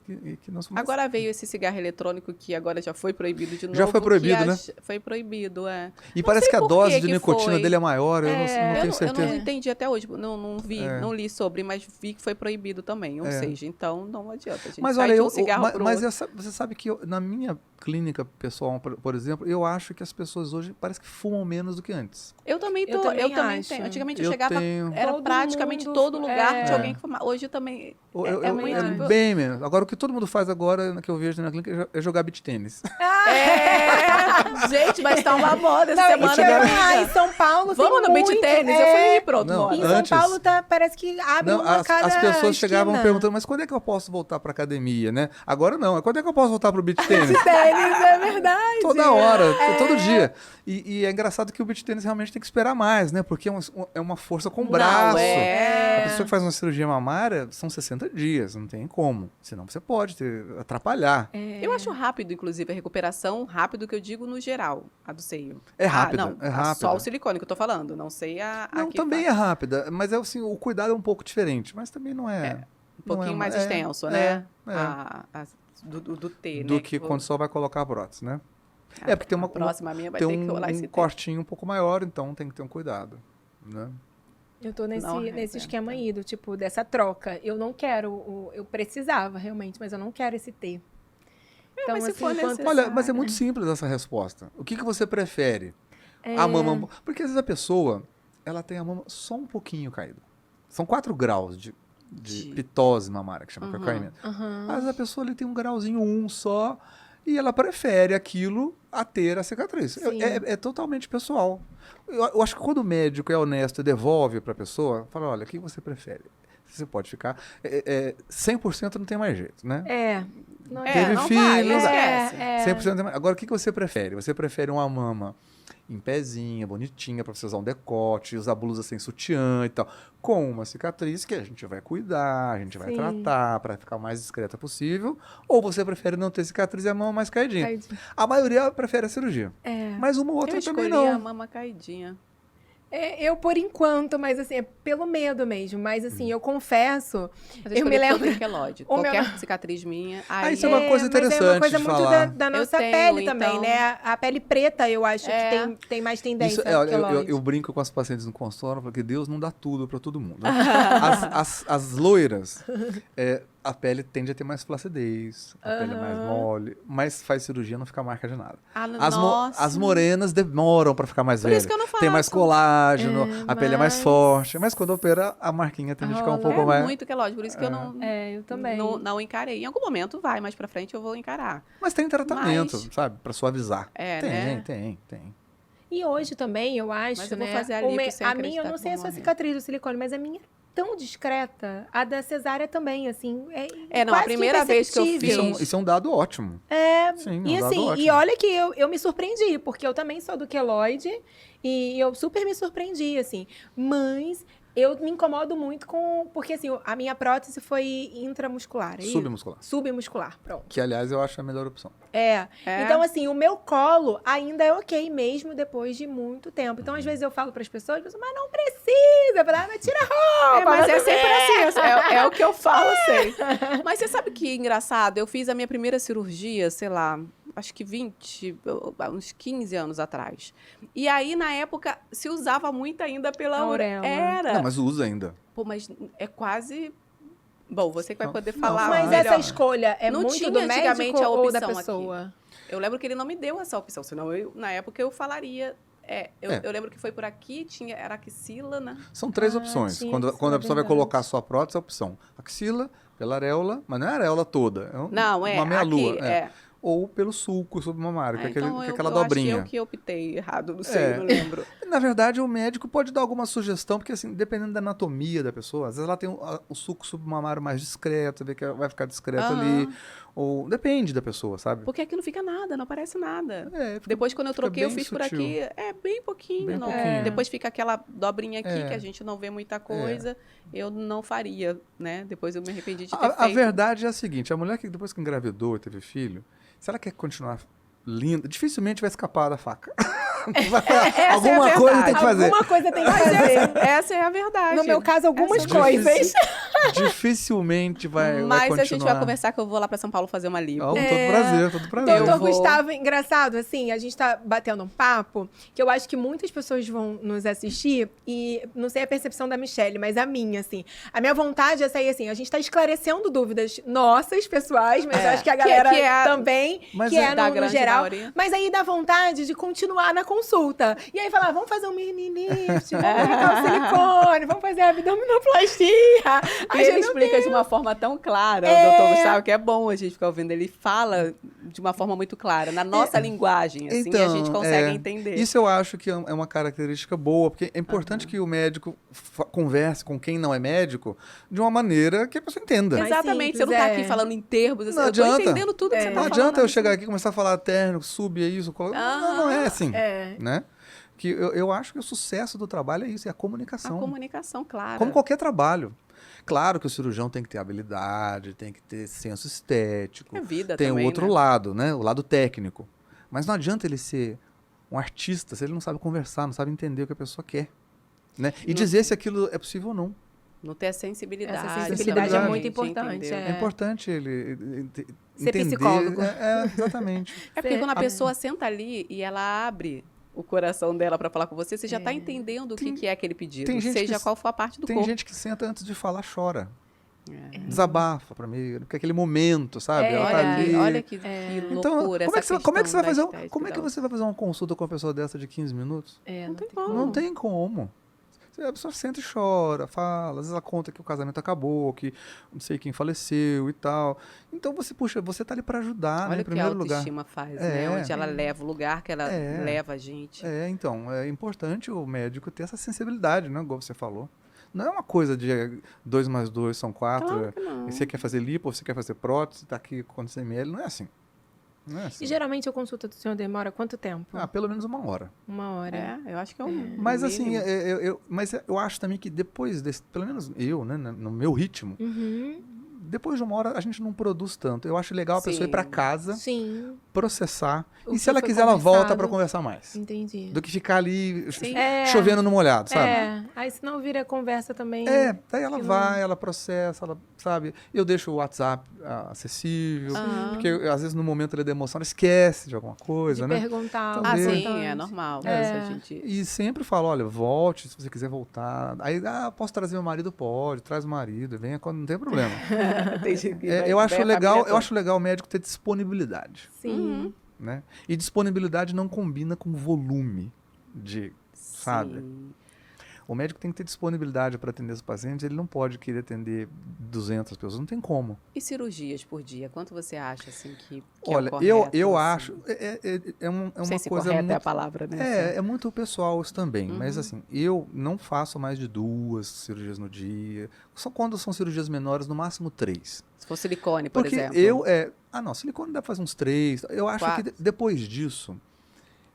que nós fumamos.
Agora veio esse cigarro eletrônico que agora já foi proibido de novo.
Já foi proibido, né?
Foi proibido,
E
Não
parece
sei
que a
por
dose
que
de
que
nicotina
foi.
dele é maior, eu não tenho
Eu
certeza.
não entendi até hoje, não vi,
É.
não li sobre, mas vi que foi proibido também. Ou
É.
seja, então não adianta. A gente
Mas
sai
olha,
de um cigarro pro outro.
você sabe que na minha clínica pessoal, por exemplo, eu acho que as pessoas hoje parece que fumam menos do que antes.
Eu também
Eu também acho.
tenho. Antigamente eu
Eu
chegava,
tenho.
era
Todo
praticamente
mundo-
todo lugar
é.
tinha alguém que fumava. Hoje também é muito...
acho.
Bem menos. Agora, o que todo mundo faz agora, que eu vejo na clínica, é jogar beach tênis.
Gente, mas tá uma moda essa
Não,
semana.
isso
amiga.
em São Paulo
Vamos
tem
no beach
muito,
tênis? Eu falei, pronto,
Não,
moda.
Em São
Antes-
Paulo parece que abre
Não,
uma
as
cada
pessoas chegavam
esquina.
perguntando, mas quando é que eu posso voltar pra academia, né? Agora não, quando é que eu posso voltar pro beach tênis?
Tênis, é verdade.
Toda hora, todo dia. E é engraçado que o beach tênis realmente tem que esperar mais, né? Porque é uma força com o braço. A pessoa que faz uma cirurgia mamária são 60 dias, não tem como. Senão você pode atrapalhar.
Eu acho rápido, inclusive, a recuperação, rápido que eu digo no geral, a do seio.
É rápida,
não,
é rápida.
Só o silicone que eu tô falando, não sei a
Não,
que
também
faz.
é rápida, mas assim, o cuidado é um pouco diferente, mas também não é...
Um pouquinho mais extenso, né? A do T,
do
né?
que quando só vai colocar a prótese, né? Porque tem
A próxima minha vai
tem
ter que rolar esse
um
T.
cortinho um pouco maior, então tem que ter um cuidado, né?
Eu tô nesse
arrebenta.
esquema aí, do tipo, dessa troca. Eu não quero, eu precisava realmente, mas eu não quero esse T. Então,
mas se
assim,
for
enquanto-
necessário.
Olha, mas é muito simples essa resposta. O que você prefere? A mama... Porque às vezes a pessoa, ela tem a mama só um pouquinho caída. São 4 graus de pitose mamária, que chama, que é o caimento. Às vezes a pessoa ali tem um grauzinho 1 só, e ela prefere aquilo a ter a cicatriz.
Sim.
É totalmente pessoal. Eu acho que quando o médico é honesto e devolve para a pessoa, fala, olha, o que você prefere? Você pode ficar... 100% não tem mais jeito, né?
Não
Teve
não
filho,
vai,
não dá.
esquece.
100% não tem mais. Agora, o que você prefere? Você prefere uma mama em pezinha, bonitinha, para você usar um decote, usar blusa sem sutiã e tal, com uma cicatriz que a gente vai cuidar, a gente vai
Sim.
tratar para ficar o mais discreta possível, ou você prefere não ter cicatriz e a mama mais caidinha?
Caidinha.
A maioria prefere a cirurgia. Mas uma ou outra
Eu
também
escolhi a
não.
mama caidinha.
Eu, por enquanto, mas assim, é pelo medo mesmo. Mas assim, eu confesso,
Mas
eu me lembro...
lógico.
o meu-
Qualquer cicatriz minha.
Isso é uma coisa
mas é
interessante
uma coisa
de
muito
falar.
da nossa
tenho,
pele também,
então-
né? A pele preta, eu acho que tem mais tendência.
Olha, eu
queloide.
brinco com as pacientes no consultório, porque Deus não dá tudo para todo mundo. Né? As loiras, a pele tende a ter mais flacidez, a pele é mais mole, mas faz cirurgia não fica marca de nada.
Nossa.
As morenas demoram para ficar mais
Por
velhas.
isso que eu não
Tem mais
faço.
colágeno, a pele é mais
mas-
forte, mas quando opera, a marquinha tende a ficar um
Rola.
pouco
É
mais...
muito que é lógico, por isso que eu não,
Eu também.
não encarei. Em algum momento vai, mais pra frente eu vou encarar.
Mas tem tratamento,
Mas-
sabe? Para suavizar.
Né?
Tem.
E hoje também, eu acho,
Mas eu vou
né?
fazer a lipo sem
a minha, eu
acreditar
não
que
sei a
vou
sua
morrer.
cicatriz do silicone, mas a minha é tão discreta. A da cesárea também, assim.
Não, a
quase que
primeira vez que eu
imperceptível.
fiz-
Isso é um dado ótimo. Sim,
E
um dado
assim,
ótimo.
e olha que eu me surpreendi, porque eu também sou do queloide e eu super me surpreendi, assim. Mas eu me incomodo muito com... Porque, assim, a minha prótese foi intramuscular. é isso?
Submuscular.
Submuscular, pronto.
Que, aliás, eu acho a melhor opção.
Então, assim, o meu colo ainda é ok, mesmo depois de muito tempo. Então, às vezes eu falo para as pessoas, mas não precisa. Eu falo, mas tira a roupa.
Mas é
você
sempre
vê."
assim, é o que eu falo sempre. Mas você sabe que engraçado? Eu fiz a minha primeira cirurgia, sei lá, acho que uns 15 anos atrás. E aí, na época, se usava muito ainda pela
Auréola.
Era.
Não, mas usa ainda.
Pô, mas é quase... Bom, você que vai poder
Não,
falar
Mas
melhor.
essa escolha é
Não
muito
tinha
do
antigamente
médico
a
ou da
opção
pessoa?
Eu lembro que ele não me deu essa opção, senão na época eu falaria... Eu lembro que foi por aqui, era axila, né?
São 3 opções.
sim,
Quando
sim,
a
é
pessoa vai
verdade.
colocar a sua prótese, a opção axila, pela areola, mas não é a areola toda.
Não,
uma meia-lua.
aqui,
Ou pelo sulco submamário, que é
então
aquela
eu
dobrinha.
acho que eu optei errado, não sei, não lembro.
Na verdade, o médico pode dar alguma sugestão, porque assim, dependendo da anatomia da pessoa, às vezes ela tem o sulco submamário mais discreto, vê que vai ficar discreto ali. Ou depende da pessoa, sabe?
Porque aqui não fica nada, não aparece nada.
Fica-
Depois, quando eu
fica
troquei, eu
bem
fiz por
sutil.
aqui. Bem pouquinho.
Bem
não.
pouquinho.
Depois fica aquela dobrinha aqui,
É.
que a gente não vê muita coisa. Eu não faria, né? Depois eu me arrependi de ter
A
feito.
verdade é a seguinte, a mulher que depois que engravidou e teve filho, se ela quer continuar linda, dificilmente vai escapar da faca. Alguma
é a
coisa
verdade.
tem que fazer.
Alguma coisa tem que fazer.
Essa é a verdade.
No meu caso, algumas
Essa é a
coisas.
Dificilmente vai
Mas
continuar.
a gente vai conversar que eu vou lá pra São Paulo fazer uma lipo.
Todo prazer, todo prazer.
Doutor
vou-
Gustavo, engraçado, assim, a gente tá batendo um papo que eu acho que muitas pessoas vão nos assistir e não sei a percepção da Michelle, mas a minha, assim. A minha vontade é sair assim, a gente tá esclarecendo dúvidas nossas, pessoais, mas eu acho que a galera
que é a-
também,
Mas
que
é
é
da
no
grande
geral.
maioria.
Mas aí dá vontade de continuar na consulta. E aí falar, vamos fazer um mini lift, vamos colocar o silicone, vamos fazer a abdominoplastia.
E ele explica de uma forma tão clara, o doutor Gustavo, que é bom a gente ficar ouvindo. Ele fala de uma forma muito clara, na nossa linguagem, assim, e a gente consegue entender.
Isso eu acho que é uma característica boa, porque é importante que o médico converse com quem não é médico de uma maneira que a pessoa entenda.
Mais
Exatamente, você não
simples,
tá aqui falando em termos, assim,
Não
eu tô
adianta.
entendendo tudo que você tá
Não
falando.
adianta eu chegar aqui e começar a falar térmico, sub, é isso. Não é assim, né? Que eu acho que o sucesso do trabalho é isso, é a
A
comunicação.
comunicação, claro.
Como qualquer trabalho. Claro que o cirurgião tem que ter habilidade, tem que ter senso estético.
É vida
tem
também,
o outro
né?
lado, né? O lado técnico. Mas não adianta ele ser um artista se ele não sabe conversar, não sabe entender o que a pessoa quer. Né? E dizer se aquilo é possível ou não.
Não ter a sensibilidade.
Essa sensibilidade é muito
de
importante.
entender.
É importante ele
Ser
entender.
psicólogo.
Exatamente.
É porque quando a pessoa senta ali e ela abre o coração dela para falar com você, você já está entendendo o que é aquele pedido, seja qual for a parte do corpo.
Tem gente que senta antes de falar, chora. Desabafa para mim, porque aquele momento, sabe? Ela tá ali.
Olha que
Então,
loucura
como é que você vai fazer?
estética
Como é que você vai fazer uma consulta com uma pessoa dessa de 15 minutos?
Não tem como.
Não tem como. A pessoa senta e chora, fala, às vezes ela conta que o casamento acabou, que não sei quem faleceu e tal. Então você tá ali para ajudar, né, em primeiro lugar.
Olha o que a autoestima faz, né? Onde ela leva o lugar que ela leva a gente.
Então, é importante o médico ter essa sensibilidade, né, igual você falou. Não é uma coisa de 2 mais 2 são 4.
Claro que não.
E você quer fazer lipo, você quer fazer prótese, tá aqui quantos ml. Não é assim. Não é assim.
E geralmente a consulta do senhor demora quanto tempo?
Pelo menos 1 hora.
1 hora.
Eu acho que é um
Mas assim, eu acho também que depois desse, pelo menos eu, né, no meu ritmo, depois de 1 hora a gente não produz tanto. Eu acho legal a pessoa ir para casa, processar, e se ela quiser ela volta para conversar mais.
Entendi.
Do que ficar ali chovendo no molhado, sabe?
Aí senão vira conversa também.
Daí ela vai, ela processa, ela, sabe? Eu deixo o WhatsApp acessível, porque às vezes no momento ali da emoção ela esquece de alguma coisa,
de
né?
perguntar.
Então,
sim, é normal.
E sempre falo, olha, volte se você quiser voltar. Aí, posso trazer meu marido? Pode, traz o marido, venha quando não tem problema. Eu acho legal o médico ter disponibilidade.
Sim.
Né? E disponibilidade não combina com volume sabe? O médico tem que ter disponibilidade para atender os pacientes, ele não pode querer atender 200 pessoas, não tem como.
E cirurgias por dia, quanto você acha assim que
olha,
é o correto,
eu
assim?
acho, é uma coisa
correto
muito,
é a palavra, né?
É muito pessoal isso também, mas assim, eu não faço mais de 2 cirurgias no dia, só quando são cirurgias menores, no máximo 3.
Se for silicone, por exemplo.
Silicone dá pra fazer uns 3, eu acho
4.
que depois disso,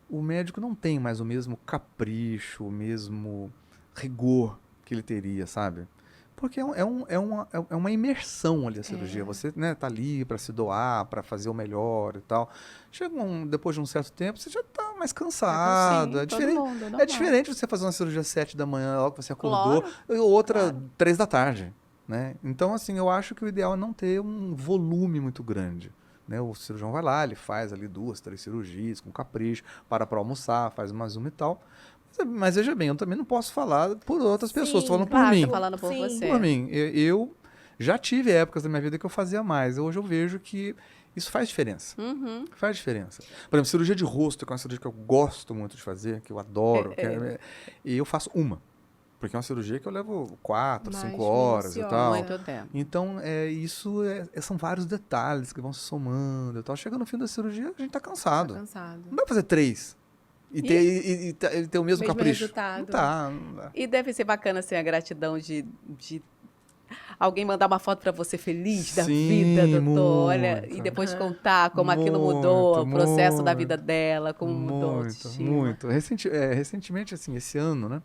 o médico não tem mais o mesmo capricho, o mesmo rigor que ele teria, sabe? Porque é uma imersão ali a cirurgia. Você, né, tá ali para se doar, para fazer o melhor e tal. Chega depois de um certo tempo, você já tá mais cansado.
Sim,
é diferente você fazer uma cirurgia às 7 da manhã, logo que você acordou, e outra 3 da tarde, né? Então, assim, eu acho que o ideal é não ter um volume muito grande. Né? O cirurgião vai lá, ele faz ali 2, 3 cirurgias com capricho, para almoçar, faz mais uma e tal. Mas veja bem, eu também não posso falar por outras pessoas, estou falando por mim.
Tá falando por você.
Por mim. Eu já tive épocas da minha vida que eu fazia mais. Hoje eu vejo que isso faz diferença. Faz diferença. Por exemplo, cirurgia de rosto, que é uma cirurgia que eu gosto muito de fazer, que eu adoro. E eu faço uma. Porque é uma cirurgia que eu levo 4, 5 horas e tal.
Muito tempo.
Então, são vários detalhes que vão se somando e tal. Chega no fim da cirurgia, a gente tá cansado. Não dá pra fazer 3. E ter o mesmo capricho.
Resultado.
Não dá.
E deve ser bacana assim, a gratidão de alguém mandar uma foto para você feliz da vida, doutor.
Muito.
Olha, e depois contar como aquilo mudou, o processo da vida dela, como mudou a autoestima.
Muito. Recentemente, assim, esse ano, né?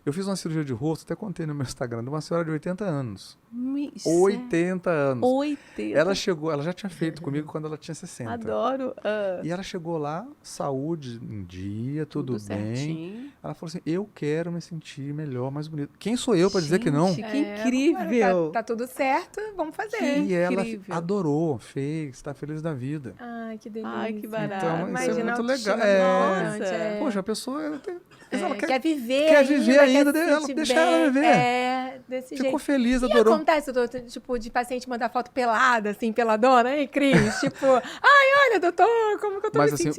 Eu fiz uma cirurgia de rosto, até contei no meu Instagram, de uma senhora de 80 anos. 80 anos.
80.
Ela já tinha feito comigo quando ela tinha 60.
Adoro.
E ela chegou lá, saúde em dia, tudo bem.
Certinho.
Ela falou assim, eu quero me sentir melhor, mais bonito. Quem sou eu para dizer que não?
Que incrível.
Tá tudo certo, vamos fazer.
E ela adorou, fez, está feliz da vida.
Ai, que delícia.
Ai, que barato.
Então,
Imagina,
isso é muito legal.
Poxa,
a pessoa ela
quer viver
ainda,
quer
deixa ela viver.
Desse
Ficou
jeito.
feliz,
E
adorou.
acontece, doutor, tipo, de paciente mandar foto pelada, assim, peladona, hein, Cris? Tipo, ai, olha, doutor, como que eu tô me sentindo?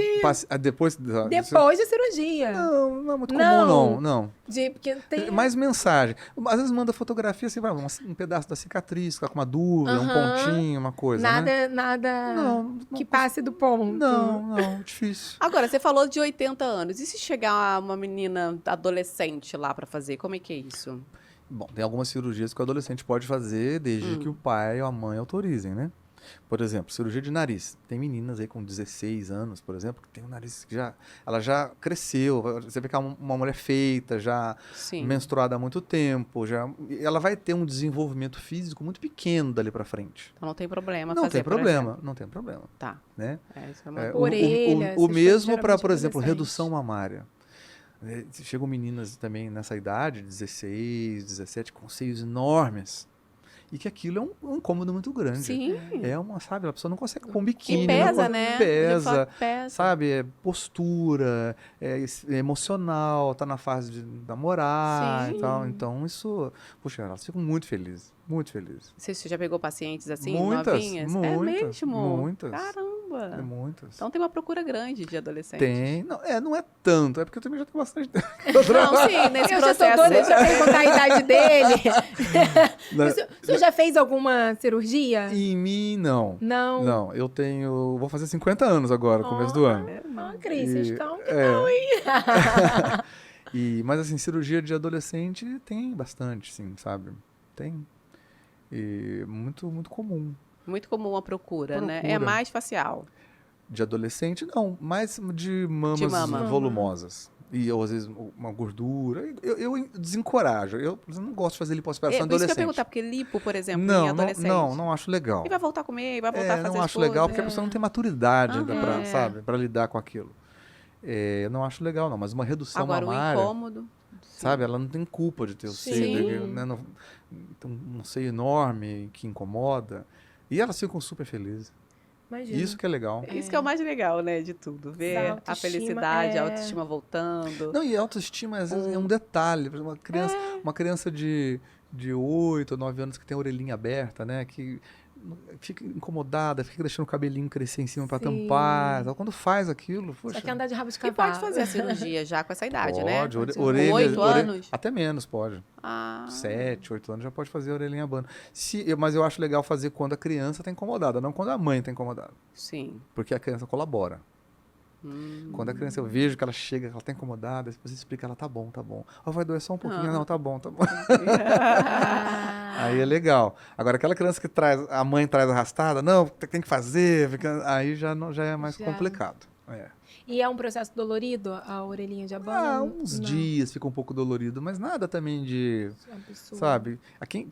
Depois
da cirurgia.
Não é muito comum, não.
Porque tem...
Mais mensagem. Às vezes manda fotografia, assim, um pedaço da cicatriz, fica com uma dúvida, um pontinho, uma coisa,
Nada
Não,
que passe do ponto.
Não, difícil.
Agora, você falou de 80 anos. E se chegar uma menina adolescente lá para fazer, como é que é isso?
Bom, tem algumas cirurgias que o adolescente pode fazer desde que o pai ou a mãe autorizem, né? Por exemplo, cirurgia de nariz. Tem meninas aí com 16 anos, por exemplo, que tem um nariz que ela já cresceu. Você vê que é uma mulher feita, já menstruada há muito tempo. Ela vai ter um desenvolvimento físico muito pequeno dali para frente.
Então não tem problema
não
fazer,
tem problema, não tem problema.
Tá.
Né?
Isso é uma...
O mesmo para, por exemplo, redução mamária. Chegam meninas também nessa idade, 16, 17, com seios enormes. E que aquilo é um incômodo muito grande.
Sim.
Sabe, a pessoa não consegue pôr um biquíni.
E pesa,
não,
né?
Pesa,
Pesa.
sabe? É postura, é emocional, tá na fase de namorar e tal. Então, isso... Puxa, elas ficam muito felizes, muito felizes.
Você já pegou pacientes assim,
Muitas,
novinhas?
muitas,
É mesmo?
muitas.
Caramba!
Muitas.
Então tem uma procura grande de adolescentes.
Tem. Não é tanto. É porque eu também já tenho bastante tempo.
Não, sim, nesse
Eu já tô
processo.
doida de perguntar a idade dele.
Né?
O senhor já fez alguma cirurgia?
Em mim, não.
Não.
Não, eu tenho... Vou fazer 50 anos agora, começo do ano.
Cris, vocês estão...
Mas assim, cirurgia de adolescente tem bastante, sim, sabe? Tem. E muito, muito comum.
Muito comum a procura, né? É mais facial.
De adolescente, não. Mais de mamas
mama.
volumosas. E ou, às vezes uma gordura. Eu desencorajo. Eu não gosto de fazer lipoaspiração
Por isso que eu ia
adolescente.
perguntar, porque lipo, por exemplo, em adolescente.
Não acho legal.
E vai voltar a comer, vai voltar a fazer
não
as
acho
coisas.
legal, porque a pessoa não tem maturidade,
Aham.
sabe? Pra lidar com aquilo. Eu não acho legal, não. Mas uma redução
Agora,
mamária...
o incômodo...
Sabe? Ela não tem culpa de ter o seio, né? Um seio enorme que incomoda. E elas ficam super felizes.
Imagina.
Isso que é legal.
Isso que é o mais legal, né, de tudo. Ver a felicidade, a autoestima voltando.
Não, e a autoestima, às vezes, é um detalhe. Por exemplo, uma criança de 8 ou 9 anos que tem a orelhinha aberta, né? Que fica incomodada, fica deixando o cabelinho crescer em cima para tampar. Então, quando faz aquilo,
Só
poxa...
quer andar de rabo de
E
cavalo.
pode fazer a cirurgia já com essa idade, né?
Pode,
Com
orelha...
8 anos?
Até menos, pode. 7, 8 anos já pode fazer a orelhinha abano. Mas eu acho legal fazer quando a criança está incomodada, não quando a mãe está incomodada.
Sim.
Porque a criança colabora. Quando a criança, eu vejo que ela chega, que ela está incomodada, depois você explica, ela tá bom. Ó, vai doer só um pouquinho. Não, tá bom. Aí é legal. Agora, aquela criança que a mãe traz arrastada, não, tem que fazer, aí já é mais complicado.
E é um processo dolorido, a orelhinha de abano?
Uns dias fica um pouco dolorido, mas nada também de... Sabe?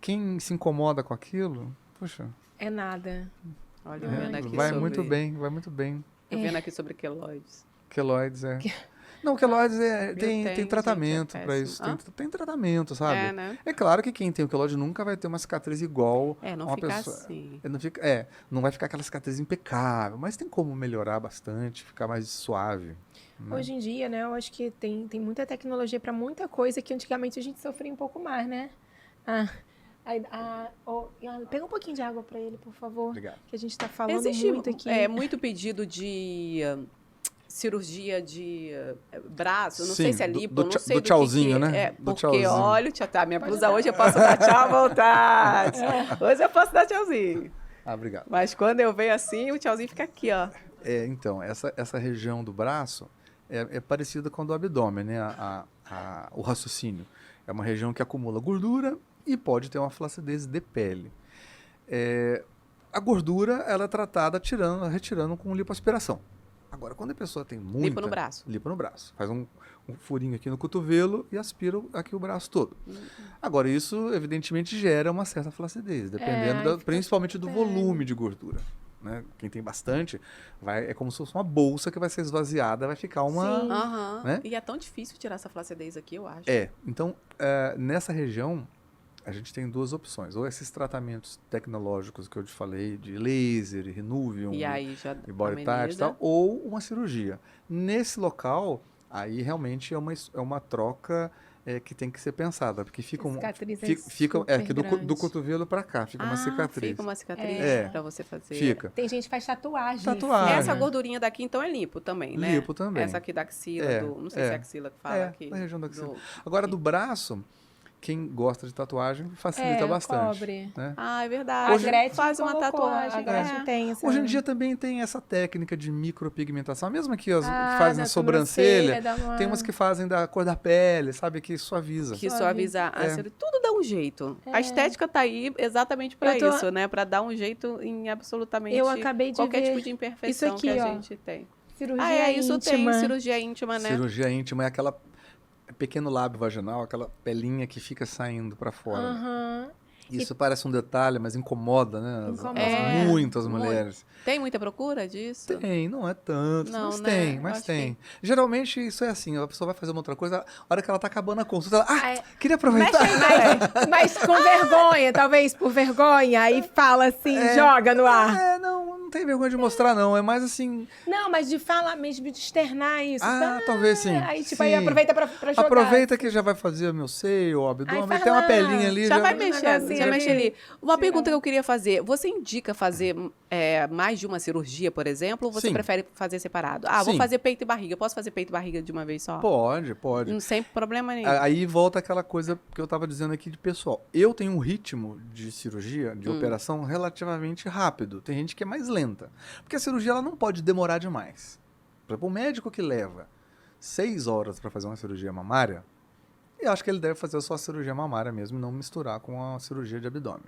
Quem se incomoda com aquilo, puxa...
É nada.
Olha, eu vendo aqui
vai
sobre...
muito bem, vai muito bem.
Eu vendo aqui sobre queloides.
Queloides, Não, queloides tem tratamento
gente, é
para isso.
péssimo.
Tem tratamento, sabe?
Né?
É claro que quem tem o queloide nunca vai ter uma cicatriz igual
não
a uma
fica
pessoa.
assim.
Não vai ficar aquela cicatriz impecável, mas tem como melhorar bastante, ficar mais suave. Né?
Hoje em dia, né, eu acho que tem muita tecnologia para muita coisa que antigamente a gente sofria um pouco mais, né? Pega um pouquinho de água para ele, por favor.
Obrigado.
Que a gente está falando
Existe
muito aqui.
muito pedido de cirurgia de braço, não
Sim,
sei se é lipo, não sei
do tchauzinho,
que
né?
é.
Do
Porque,
tchauzinho.
olha, minha blusa hoje eu posso dar tchau à vontade. Hoje eu posso dar tchauzinho.
Obrigado.
Mas quando eu venho assim, o tchauzinho fica aqui, ó.
Então, essa região do braço é parecida com a do abdômen, né? O raciocínio. É uma região que acumula gordura e pode ter uma flacidez de pele. A gordura, ela é tratada retirando com lipoaspiração. Agora, quando a pessoa tem muita...
Lipo no braço.
Lipo no braço. Faz um furinho aqui no cotovelo e aspira aqui o braço todo. Agora, isso, evidentemente, gera uma certa flacidez, dependendo principalmente do volume de gordura. Né? Quem tem bastante, é como se fosse uma bolsa que vai ser esvaziada, vai ficar uma...
Sim.
Né?
E é tão difícil tirar essa flacidez aqui, eu acho.
Então, nessa região, a gente tem duas opções. Ou esses tratamentos tecnológicos que eu te falei, de laser, Renuvium, e body type e tal, ou uma cirurgia. Nesse local, aí realmente é uma troca que tem que ser pensada, porque fica do cotovelo para cá, fica uma cicatriz.
Fica uma cicatriz para você fazer.
Fica.
Tem gente que faz tatuagem.
Essa gordurinha daqui, então, é lipo também, né?
Lipo também.
Essa aqui da axila, não sei se é axila que fala aqui.
Da região da axila. Agora, do braço... Quem gosta de tatuagem facilita bastante.
Cobre.
Né?
É verdade.
Hoje
faz uma tatuagem.
A Gretchen tem essa...
Hoje em dia também tem essa técnica de micropigmentação. Mesmo que fazem na sobrancelha, tem umas que fazem da cor da pele, sabe? Que suaviza.
Que suaviza. Tudo dá um jeito. A estética tá aí exatamente para isso, né? Para dar um jeito em absolutamente qualquer tipo de imperfeição
aqui,
que a gente tem.
Cirurgia
isso
íntima.
tem cirurgia íntima, né?
Cirurgia íntima é aquela pequeno lábio vaginal, aquela pelinha que fica saindo para fora. Isso parece um detalhe, mas incomoda, né?
Incomoda.
Muitas mulheres.
Tem muita procura disso?
Tem, não é tanto,
Não,
mas
né?
tem, mas tem.
Que...
Geralmente isso é assim, a pessoa vai fazer uma outra coisa, a hora que ela tá acabando a consulta, ela,
É.
queria aproveitar.
Mas com vergonha, talvez por vergonha, aí fala assim, joga no ar.
Não tem vergonha de mostrar, não. É mais assim.
Não, mas de falar mesmo, de externar isso.
Talvez sim.
Aí, tipo,
sim.
aí aproveita pra jogar.
Aproveita que já vai fazer o meu seio, o abdômen, tem uma pelinha ali.
Já vai mexendo, já mexe ali. Uma
Sim.
pergunta que eu queria fazer. Você indica fazer mais de uma cirurgia, por exemplo, ou você prefere fazer separado? Vou fazer peito e barriga. Posso fazer peito e barriga de uma vez só?
Pode.
Sem problema nenhum.
Aí volta aquela coisa que eu estava dizendo aqui de pessoal. Eu tenho um ritmo de cirurgia, de operação, relativamente rápido. Tem gente que é mais lenta. Porque a cirurgia ela não pode demorar demais. Por exemplo, o médico que leva 6 horas para fazer uma cirurgia mamária, eu acho que ele deve fazer só a cirurgia mamária mesmo, não misturar com a cirurgia de abdômen.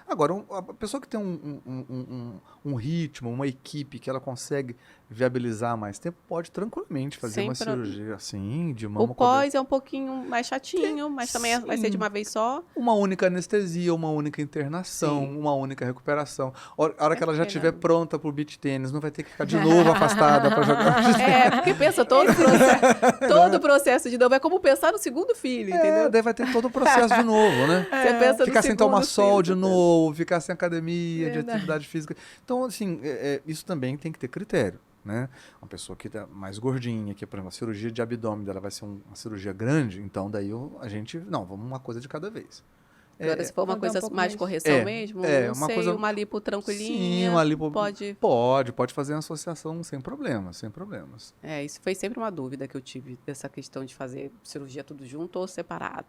Agora, a pessoa que tem um ritmo, uma equipe que ela consegue viabilizar mais tempo, pode tranquilamente fazer uma cirurgia assim, de mama.
O pós é um pouquinho mais chatinho, mas também vai ser de uma vez só.
Uma única anestesia, uma única internação, uma única recuperação. A hora que ela já estiver pronta pro beach tênis, não vai ter que ficar de novo afastada para jogar.
Porque pensa, todo o processo de novo é como pensar no segundo filho, entendeu?
Daí vai ter todo o processo de novo, né?
Você pensa
ficar sem tomar sol de novo, ficar sem academia,
Verdade.
de atividade física. Então, assim, isso também tem que ter critério, né? Uma pessoa que é mais gordinha, que, por exemplo, a cirurgia de abdômen dela vai ser uma cirurgia grande, então daí vamos uma coisa de cada vez.
Agora, se for uma coisa mais correção mesmo, uma lipo tranquilinha,
sim, uma lipo
pode
fazer uma associação sem problemas.
Isso foi sempre uma dúvida que eu tive, dessa questão de fazer cirurgia tudo junto ou separado.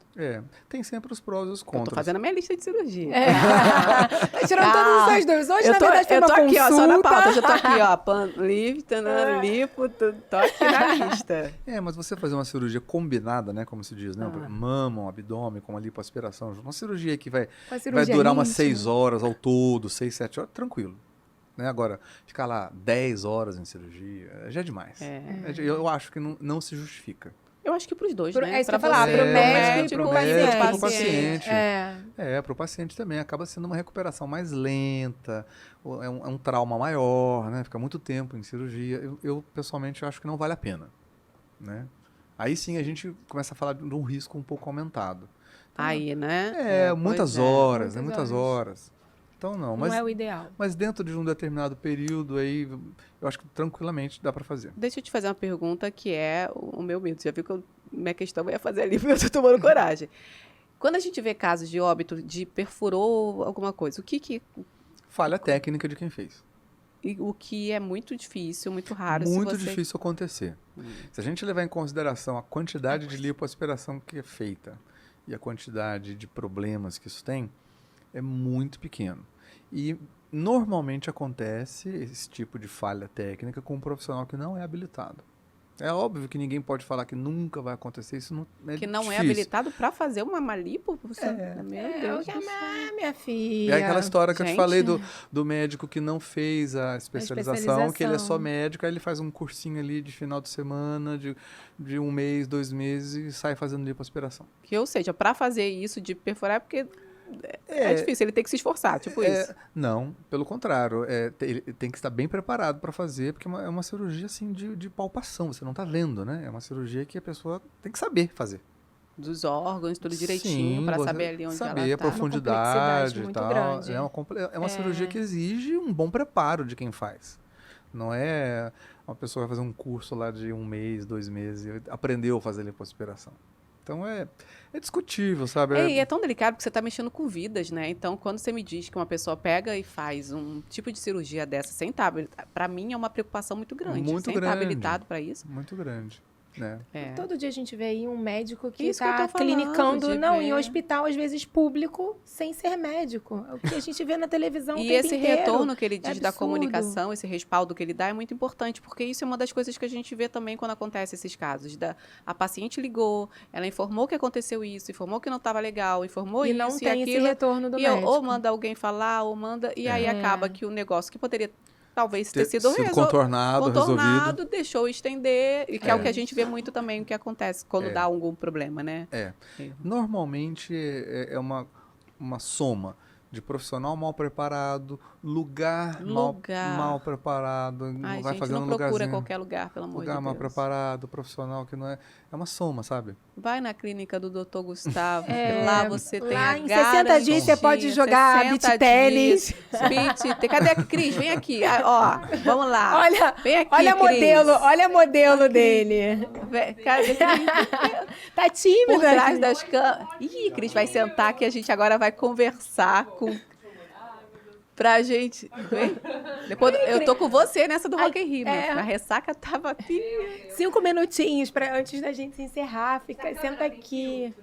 Tem sempre os prós e os contras.
Eu tô fazendo a minha lista de cirurgia.
Tá tirando todas as suas dúvidas. Hoje, na verdade, foi
eu tô
uma
aqui,
consulta.
ó, só na pauta. Já tô aqui, ó, lipo, tô aqui na lista.
Mas você fazer uma cirurgia combinada, né, como se diz, né? Mama, abdômen, com uma lipoaspiração, uma cirurgia que vai durar umas 6 horas ao todo, 6, 7 horas, tranquilo. Né? Agora, ficar lá 10 horas em cirurgia, já é demais. Eu acho que não se justifica.
Eu acho que pros dois, né?
É isso que eu ia falar, pro médico e pro
paciente. Pro paciente também. Acaba sendo uma recuperação mais lenta, é um trauma maior, né? Fica muito tempo em cirurgia. Eu pessoalmente, acho que não vale a pena. Né? Aí sim a gente começa a falar de um risco um pouco aumentado.
Aí, né?
Muitas horas, né? Muitas horas. Então,
não é o ideal.
Mas dentro de um determinado período aí, eu acho que tranquilamente dá para fazer.
Deixa eu te fazer uma pergunta que é o meu medo. Já viu que minha questão ia fazer ali, porque eu tô tomando coragem. Quando a gente vê casos de óbito, de perfurou alguma coisa, o que...
Falha técnica de quem fez.
E o que é muito difícil, muito raro.
Muito difícil acontecer. Se a gente levar em consideração a quantidade de lipoaspiração que é feita e a quantidade de problemas que isso tem, é muito pequeno. E normalmente acontece esse tipo de falha técnica com um profissional que não é habilitado. É óbvio que ninguém pode falar que nunca vai acontecer, isso não é
que não
difícil.
É habilitado para fazer uma malipo? Meu Deus.
Minha filha.
É aquela história que eu te falei do médico que não fez a especialização, que ele é só médico, aí ele faz um cursinho ali de final de semana, de 1 mês, 2 meses e sai fazendo lipoaspiração.
Ou seja, para fazer isso de perfurar, porque é difícil, ele tem que se esforçar, tipo isso.
Não, pelo contrário, ele tem que estar bem preparado para fazer, porque é uma cirurgia assim de palpação, você não está vendo, né? É uma cirurgia que a pessoa tem que saber fazer.
Dos órgãos, tudo direitinho, para saber ali onde ela está.
Saber a profundidade e
muito
tal.
grande.
É uma cirurgia que exige um bom preparo de quem faz. Não é uma pessoa vai fazer um curso lá de 1 mês, 2 meses e aprendeu a fazer lipoaspiração. Então é discutível, sabe?
E é tão delicado porque você está mexendo com vidas, né? Então, quando você me diz que uma pessoa pega e faz um tipo de cirurgia dessa sem estar habilitado, para mim é uma preocupação muito grande. Sem estar habilitado para isso.
Muito grande.
Todo dia a gente vê aí um médico que está clinicando, em hospital, às vezes público, sem ser médico. O que a gente vê na televisão o tempo
esse
inteiro.
Retorno que ele diz da comunicação, esse respaldo que ele dá é muito importante, porque isso é uma das coisas que a gente vê também quando acontece esses casos. A paciente ligou, ela informou que aconteceu isso, informou que não estava legal, informou isso e aquilo.
E não tem esse retorno do médico.
Ou manda alguém falar, ou manda... E aí acaba que o negócio que poderia... Talvez ter sido
contornado, resolvido.
Deixou estender, e que é o que a gente vê muito também, o que acontece quando dá algum problema, né?
Normalmente é uma soma de profissional mal preparado, lugar. Mal preparado.
Ai,
vai
gente,
fazendo
não procura
lugarzinho,
qualquer lugar, pelo amor de Deus.
lugar mal preparado, profissional que não é... É uma soma, sabe?
Vai na clínica do Dr. Gustavo,
É,
que lá você tem
lá
a
em 60 dias você pode jogar
60
beach tênis.
Cadê a Cris? Vem aqui. Ó, vamos lá. Vem aqui,
olha
Cris.
olha modelo dele.
Cadê Cris?
Tá tímida.
Por trás das câmeras. Ih, Cris vai sentar que a gente agora vai conversar com... Pra gente... Vem. Depois, eu tô com você nessa do Rock in Rio. A ressaca tava aqui.
5 minutinhos antes da gente se encerrar. Senta aqui.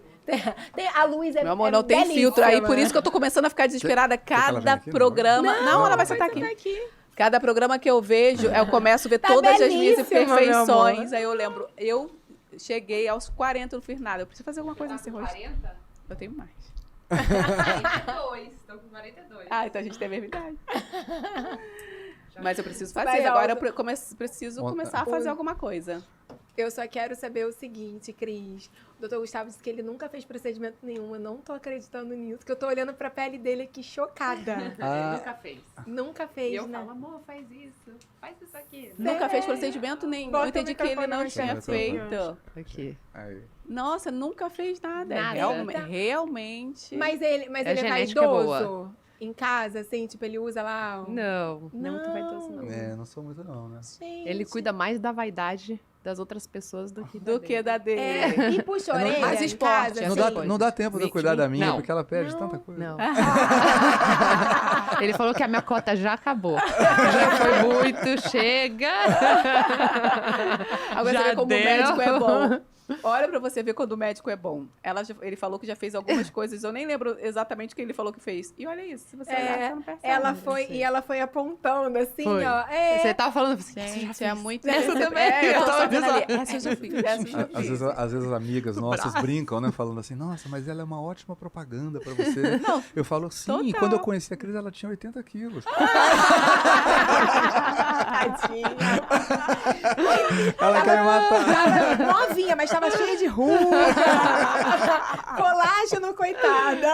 A luz é
Meu amor, não tem
belíssima.
filtro aí. Por isso que eu tô começando a ficar desesperada. Cada
aqui,
programa... Não, ela vai sentar aqui. Cada programa que eu vejo, eu começo a ver todas as minhas imperfeições. Aí eu lembro, eu cheguei aos 40, não fiz nada. Eu preciso fazer alguma coisa nesse rosto.
40?
Eu tenho mais.
42, tô com 42.
Ah, então a gente tem a mesma idade. Mas eu preciso fazer. Agora eu preciso começar a fazer alguma coisa.
Eu só quero saber o seguinte, Cris. O doutor Gustavo disse que ele nunca fez procedimento nenhum. Eu não tô acreditando nisso, que eu tô olhando pra pele dele aqui chocada.
Ele nunca fez.
Nunca fez,
E eu
né?
falo, amor, faz isso aqui.
Nunca fez procedimento nenhum. Eu
Bota o
entendi que ele
microfone
não
no
tinha
chão.
feito.
Aqui.
Aí.
Nossa, nunca fez nada.
Nada.
Mas
Realmente.
ele é
genética
vaidoso? Em casa, assim, tipo, ele usa lá...
Não
Não.
muito vaidoso, não.
Não sou muito não, né?
Gente.
Ele cuida mais da vaidade das outras pessoas do que
Do que da dele.
E puxa a orelha
Mais
em
esporte,
casa,
Não
assim.
dá, não dá tempo de eu cuidar da minha,
Não.
porque ela perde tanta coisa.
Não. Ele falou que a minha cota já acabou. Já foi muito, chega.
Agora
Já
você vê como
deu.
o médico é bom. Olha pra você ver quando o médico é bom. Ele falou que já fez algumas coisas, eu nem lembro exatamente o que ele falou que fez. E olha isso, se você olhar, você não percebe.
Ela foi apontando, assim,
Foi.
ó.
Você tava falando assim,
Gente, é muito...
Essa também.
eu tô
Eu
só
tava
vendo ali.
pensando.
Essa eu já fiz, essa eu já
Às
fiz.
vezes as amigas nossas brincam, né? Falando assim, nossa, mas ela é uma ótima propaganda pra você.
Não,
Eu falo, sim,
total.
quando eu conheci a Cris, ela tinha 80 quilos.
Tadinha.
Ela quer me matar.
Tava novinha, mas tava cheia de ruga. Colágeno, coitada.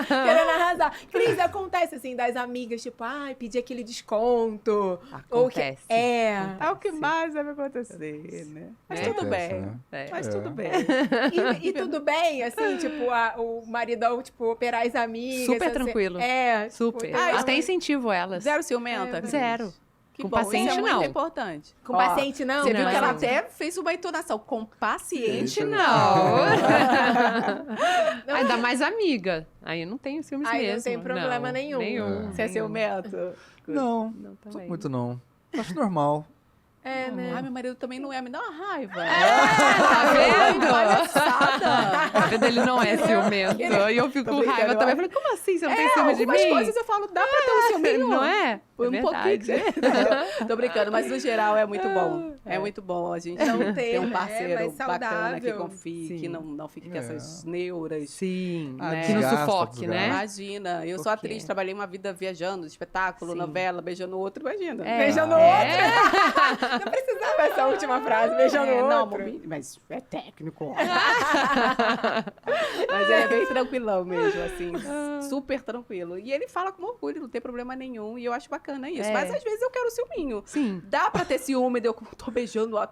Querendo arrasar. Cris, acontece assim, das amigas, tipo, ai, pedir aquele desconto. Ou que,
Acontece.
É o que mais deve acontecer, né? Mas
É.
tudo
Acontece,
bem.
né?
Mas
É.
tudo bem.
E tudo bem, assim, tipo, o maridão, tipo, operar as amigas.
Super
assim,
tranquilo.
Tipo,
Super.
Ah,
Até incentivo elas.
Zero ciumenta? Cris?
Zero.
Que
Com
bom,
paciente,
isso é
não.
muito importante.
Com
Ó,
paciente, não?
Você viu que
Não.
ela até fez uma entonação. Com paciente,
Gente,
não.
Ainda mais amiga. Aí eu não tenho ciúmes
Aí não
mesmo.
tem problema nenhum.
Nenhum.
Você é ciumento?
Não,
Não,
sou
também.
muito não. Acho normal.
É, né?
Ai, meu marido também não é. Me dá uma raiva.
Tá vendo?
Palhaçada.
Tá vendo? Ele não é ciumento. E eu fico com
brincando,
raiva
eu
também. Eu
acho.
falei, como assim? Você não tem ciúme de
Algumas
mim?
coisas eu falo, dá pra ter um ciúminho.
Não é?
Foi
É
um pouquinho.
verdade.
Tô brincando, mas no geral é muito bom. É muito bom a gente
Não
ter um
ter, né?
parceiro
Mais
bacana que
saudável.
confie, que
Sim.
não fique com essas neuras.
Sim.
Né?
Que não
Desgasta,
sufoque, né?
Imagina, eu sou
Por quê?
atriz, trabalhei uma vida viajando, espetáculo,
Sim.
novela, beijando o outro, imagina.
Beijando o
É.
Não precisava essa última frase, beijando o
Não,
outro.
mas é técnico. Mas ele é bem tranquilão mesmo, assim, super tranquilo. E ele fala com orgulho, não tem problema nenhum, e eu acho bacana isso.
É.
Mas às vezes eu quero ciúminho.
Sim.
Dá pra ter ciúme de eu tô beijando a...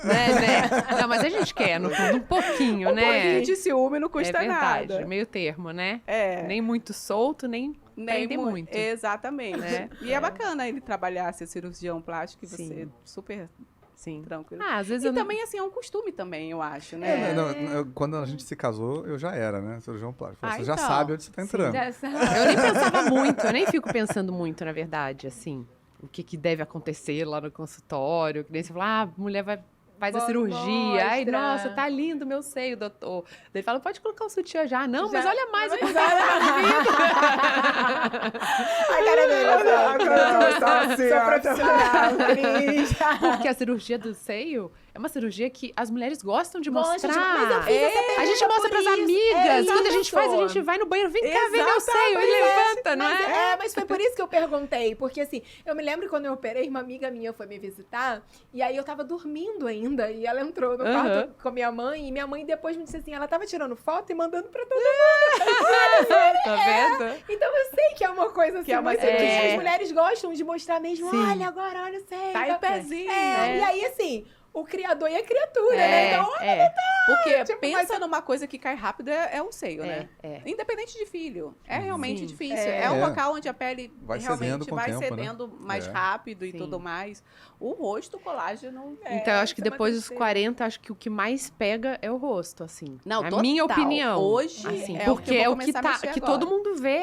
Né? Não, mas a gente quer, no fundo, um pouquinho,
Um
né?
pouquinho de ciúme não custa
é verdade.
nada.
Meio termo, né?
É.
Nem muito solto, nem prende
mu-
muito.
Exatamente.
Né?
E é bacana ele trabalhar, ser cirurgião plástico e você
Sim.
super
Sim.
tranquilo.
Ah, às vezes
E
eu não...
também, assim, é um costume também, eu acho, né?
Quando a gente se casou, eu já era, né? Cirurgião plástico. Falei, você já
então.
sabe onde você tá entrando.
Já sabe.
Eu nem pensava muito, eu nem fico pensando muito, na verdade, assim, o que deve acontecer lá no consultório, que nem você fala, mulher faz a cirurgia, ai,
Mostra.
nossa, tá lindo meu seio, doutor. Daí ele fala, pode colocar um sutiã já. Não, mas
Já.
olha mais o que
A cara dele, sou profissional, Cris.
Porque a cirurgia do seio é uma cirurgia que as mulheres gostam de
Gosta de-
mostrar.
mas eu fiz essa
A
pergunta
gente mostra
por
pras
isso.
amigas.
É
Quando a gente
isso.
faz, a gente vai no banheiro, vem cá ver meu seio. Ele levanta, não é?
Mas foi por isso que eu perguntei. Porque assim, eu me lembro quando eu operei, uma amiga minha foi me visitar, e aí eu tava dormindo ainda. ainda, e ela entrou no quarto com a minha mãe, e minha mãe depois me disse assim, ela tava tirando foto e mandando pra todo mundo.
Tá vendo?
Então eu sei que é uma coisa assim,
Que é uma
muito
coisa.
que as mulheres gostam de mostrar mesmo,
Sim.
olha agora, olha o seio.
Tá aí o pezinho.
E aí assim, o criador e a criatura, né? Então,
Porque
tipo,
pensa numa coisa que cai rápido, é o seio, né?
É.
Independente de filho. É realmente
Sim.
difícil.
É.
É um local onde a pele
Vai
realmente
cedendo com o
vai
tempo, né?
cedendo mais
É.
rápido e
Sim.
tudo mais. O rosto, o colágeno...
Então, eu acho que
isso é uma
depois dos
tristeza.
40, acho que o que mais pega é o rosto, assim.
Não,
a
total.
minha opinião.
Hoje
assim,
é o
porque
que eu
é
vou
o que,
começar a
tá,
mexer
que
agora.
todo mundo vê,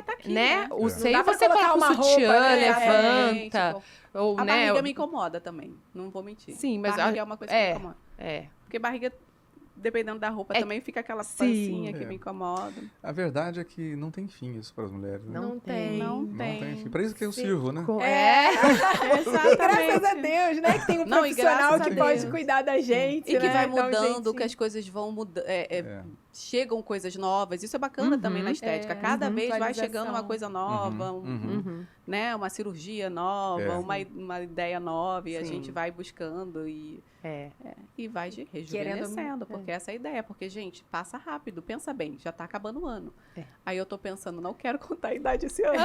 Tá aqui,
né? O
É.
seio
Não dá pra
você
colocar
coloca o
uma
sutiã,
roupa, né?
levanta, ou,
A
né?
barriga me incomoda também, não vou mentir.
Sim, mas
barriga é uma coisa que me incomoda.
É.
Porque barriga, dependendo da roupa,
É-
também fica aquela
Sim.
pancinha que
É.
me incomoda.
A verdade é que não tem fim isso para as mulheres, né?
Não tem.
Não
Não tem
tem.
fim. Para isso que eu sirvo, né?
Graças a Deus, né? Que tem um
Não, e
profissional
graças
que
a
pode
Deus.
cuidar da gente,
E que
né?
vai
Então,
mudando,
gente,
que as coisas vão mudando.
É.
Chegam coisas novas. Isso é bacana também na estética. Cada vez vai
atualização.
chegando uma coisa nova, né? Uma cirurgia nova,
É.
uma ideia nova. E a
Sim.
gente vai buscando e vai rejuvenescendo. Porque essa é a ideia. Porque, gente, passa rápido. Pensa bem, já tá acabando o ano. Aí eu tô pensando, não quero contar a idade esse ano.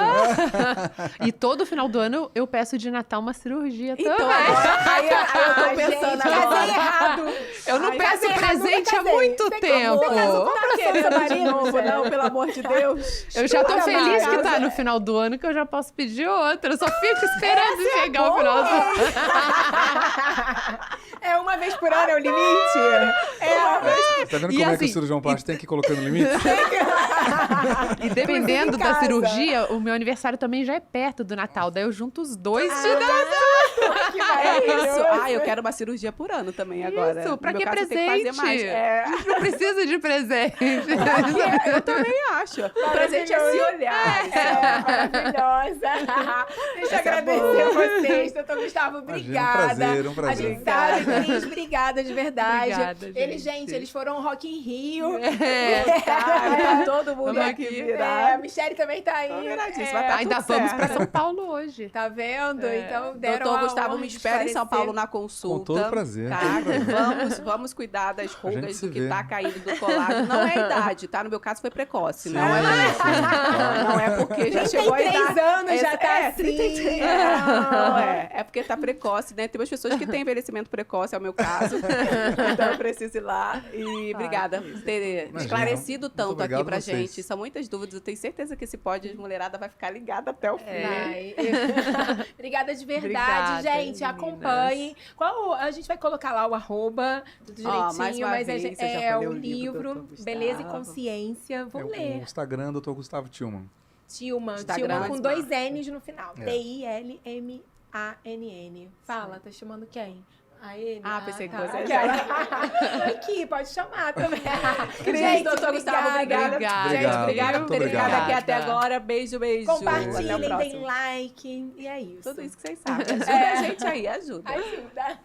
E todo final do ano eu peço de Natal uma cirurgia
Então,
também.
agora, aí eu tô
Gente,
pensando
casei
agora.
errado.
Eu não
Ai,
peço
casei errado,
presente há
nunca casei.
muito
Você
tempo.
Tá querendo de novo, não? Pelo amor de Deus.
Eu já tô
Escura,
feliz que
Mara.
tá no final do ano que eu já posso pedir outra. Eu só fico esperando chegar o final do ano.
É uma vez por ano, é o limite?
Tá vendo
E
como é que
assim,
o cirurgião plástico tem que ir colocando limite?
E dependendo
em
da
casa.
cirurgia, o meu aniversário também já é perto do Natal. Daí eu junto os dois de
Que
É
maravilhoso.
isso. Ah, eu quero uma cirurgia por ano também agora.
Isso, pra
No
que
meu caso, eu tenho que
presente?
fazer mais. É,
Não precisa de presente.
eu também acho. O presente é se olhar.
Maravilhosa. Deixa eu
Essa é
agradecer
boa.
vocês. Doutor Gustavo, obrigada.
Um prazer.
A gente sabe, Cris, obrigada de verdade.
Obrigada,
Eles,
gente.
eles foram ao Rock in Rio.
Tá todo mundo
Vamos
aqui
aqui.
A
virado.
Michelle também tá aí.
Tô viradíssima,
É,
tá
Ainda
tudo
vamos
certo.
pra São Paulo hoje.
Tá vendo? Então deram
Doutor
a
Gustavo,
honra
me
de
espera em São
esclarecer.
Paulo na consulta.
Com todo prazer,
Tá?
com todo prazer.
Vamos cuidar das rugas
se
do que
vê.
tá caindo do colágeno. Não é a idade, tá? No meu caso foi precoce.
Sim,
Não é
sim,
Não é porque já chegou a
33
idade.
anos já tá assim.
33. Não, é porque tá precoce, né? Tem umas pessoas que têm envelhecimento precoce, é o meu caso. Então eu preciso ir lá. E obrigada por ter
Imagina.
esclarecido
Muito
tanto
obrigado
aqui pra
a vocês.
gente. São muitas dúvidas. Eu tenho certeza que esse pódio de mulherada vai ficar ligado até o fim.
Ai. Obrigada de verdade,
Obrigada,
gente.
meninas.
Acompanhem. A gente vai colocar lá o arroba, tudo direitinho,
mais uma
mas
vez,
é,
eu já
é
falei
o
o livro do
livro
Dr.
Beleza e
Gustavo.
Consciência. Vou
É o
ler.
Instagram do Dr. Gustavo Tillman.
Tilman,
Instagram
Tilman com
é
2 N's no final.
É.
T-I-L-M-A-N-N. Fala, tá chamando quem? A ele?
Ah, pensei que
tá.
você
Aquela. Aqui, pode chamar também.
Cris, doutor Gustavo, obrigada.
Obrigada.
Gente, obrigada por
Muito
ter ficado
obrigado.
aqui até agora. Beijo, beijo. Até o
Compartilhem, deem
próximo.
like. E é isso.
Tudo isso que vocês sabem. Ajuda a gente aí, ajuda.
Ajuda.